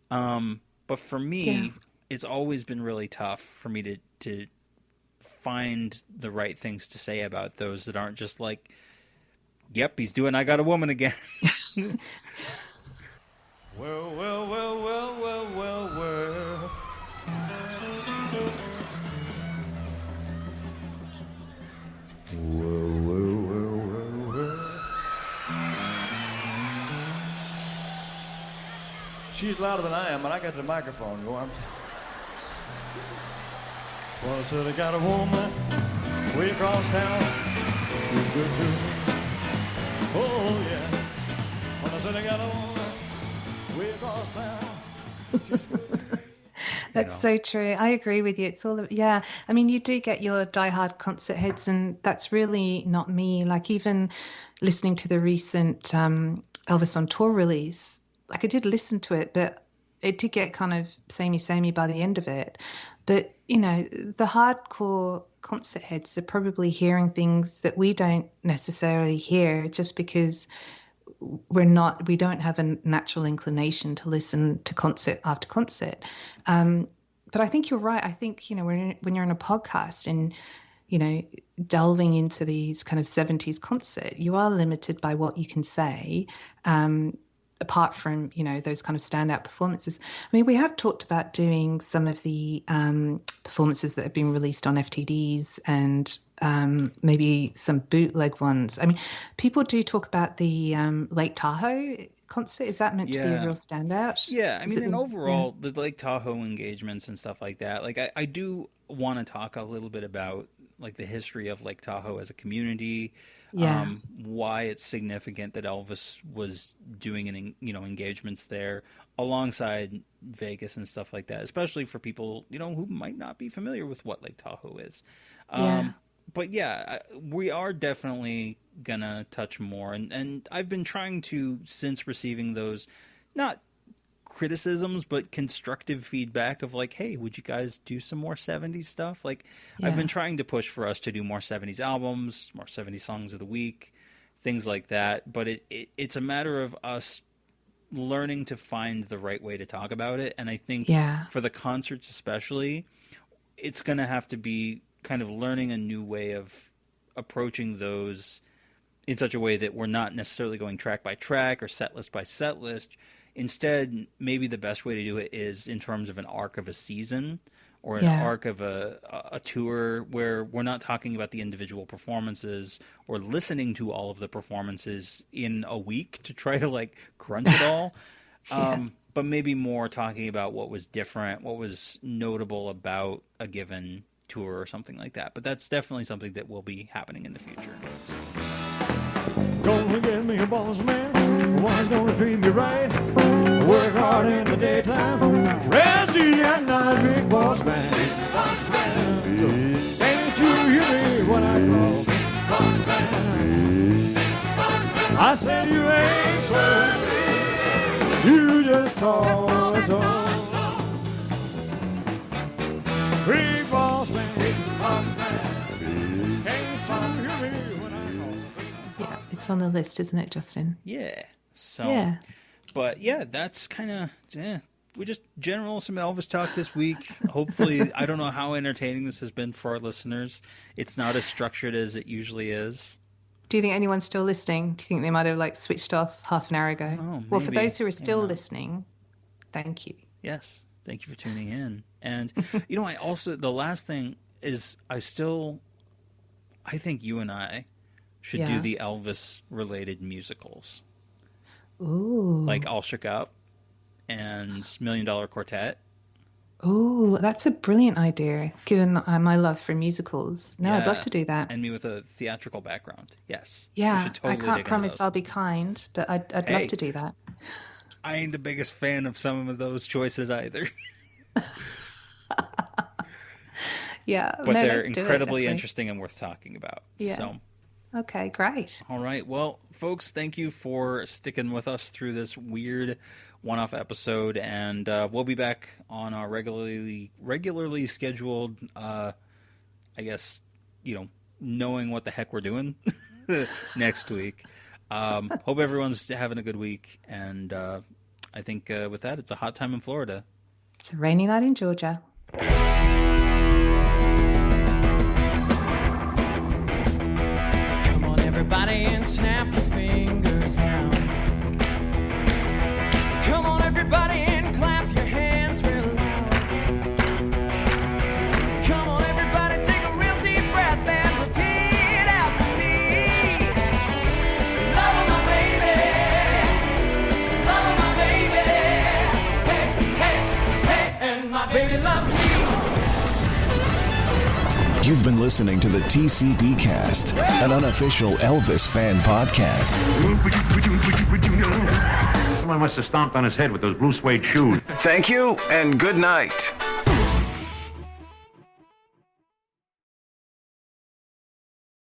But for me, it's always been really tough for me to find the right things to say about those that aren't just like, yep, he's doing I Got a Woman again. Well. She's louder than I am, but I got the microphone going. Well, I said I got a woman way across town. Good too. Oh, yeah. Well, I said I got a woman way across town. She's good. That's so true. I agree with you. It's all, I mean, you do get your diehard concert heads, and that's really not me. Like, even listening to the recent Elvis on Tour release, like, I did listen to it, but it did get kind of samey by the end of it. But, you know, the hardcore concert heads are probably hearing things that we don't necessarily hear just because we don't have a natural inclination to listen to concert after concert. But I think you're right. I think, you know, when you're in a podcast and, you know, delving into these kind of 70s concert, you are limited by what you can say. Apart from, you know, those kind of standout performances. I mean, we have talked about doing some of the performances that have been released on FTDs and maybe some bootleg ones. I mean, people do talk about the Lake Tahoe concert. Is that meant to be a real standout? Yeah, I mean, and overall, the Lake Tahoe engagements and stuff like that, like, I do want to talk a little bit about, like, the history of Lake Tahoe as a community. why it's significant that Elvis was doing engagements there alongside Vegas and stuff like that, especially for people who might not be familiar with what Lake Tahoe is. But yeah, we are definitely gonna touch more, and I've been trying to, since receiving those, not criticisms but constructive feedback of like, hey, would you guys do some more 70s stuff? Like, I've been trying to push for us to do more 70s albums, more 70s songs of the week, things like that. But it's a matter of us learning to find the right way to talk about it. And I think for the concerts especially, it's going to have to be kind of learning a new way of approaching those in such a way that we're not necessarily going track by track or set list by set list. Instead, maybe the best way to do it is in terms of an arc of a season or an arc of a tour, where we're not talking about the individual performances or listening to all of the performances in a week to try to like crunch it all. But maybe more talking about what was different, what was notable about a given tour or something like that. But that's definitely something that will be happening in the future. So. Gonna get me a boss man, one's gonna treat me right. Work hard in the daytime, rest easy at night, big boss man. Big boss man. Can't you hear me when I call? Big boss man. I said you ain't so, you just talk. Big boss man, big boss man. Can't you hear me when I call? Yeah, it's on the list, isn't it, Justin? Yeah. So, but yeah, that's kind of, we just some Elvis talk this week. Hopefully, I don't know how entertaining this has been for our listeners. It's not as structured as it usually is. Do you think anyone's still listening? Do you think they might have like switched off half an hour ago? Oh, well, for those who are still listening, thank you. Yes, thank you for tuning in. And, I also, the last thing is I think you and I should do the Elvis-related musicals. Ooh. Like All Shook Up and $1 Million Quartet. Ooh, that's a brilliant idea, given my love for musicals. No, I'd love to do that. And me with a theatrical background. Yes. Yeah, totally I can't promise I'll be kind, but I'd love to do that. I ain't the biggest fan of some of those choices either. But they're incredibly interesting and worth talking about. Yeah. So. Okay, great. All right. Well, folks, thank you for sticking with us through this weird one-off episode, and we'll be back on our regularly scheduled, I guess, knowing what the heck we're doing next week. Hope everyone's having a good week, and I think with that, it's a hot time in Florida. It's a rainy night in Georgia. Everybody and snap your fingers now. Come on, everybody, and clap your hands real loud. Come on, everybody, take a real deep breath and repeat after me. Love my baby, love my baby. Hey, hey, hey, and my baby loves me. You've been listening to the TCBcast, an unofficial Elvis fan podcast. Someone must have stomped on his head with those blue suede shoes. Thank you and good night.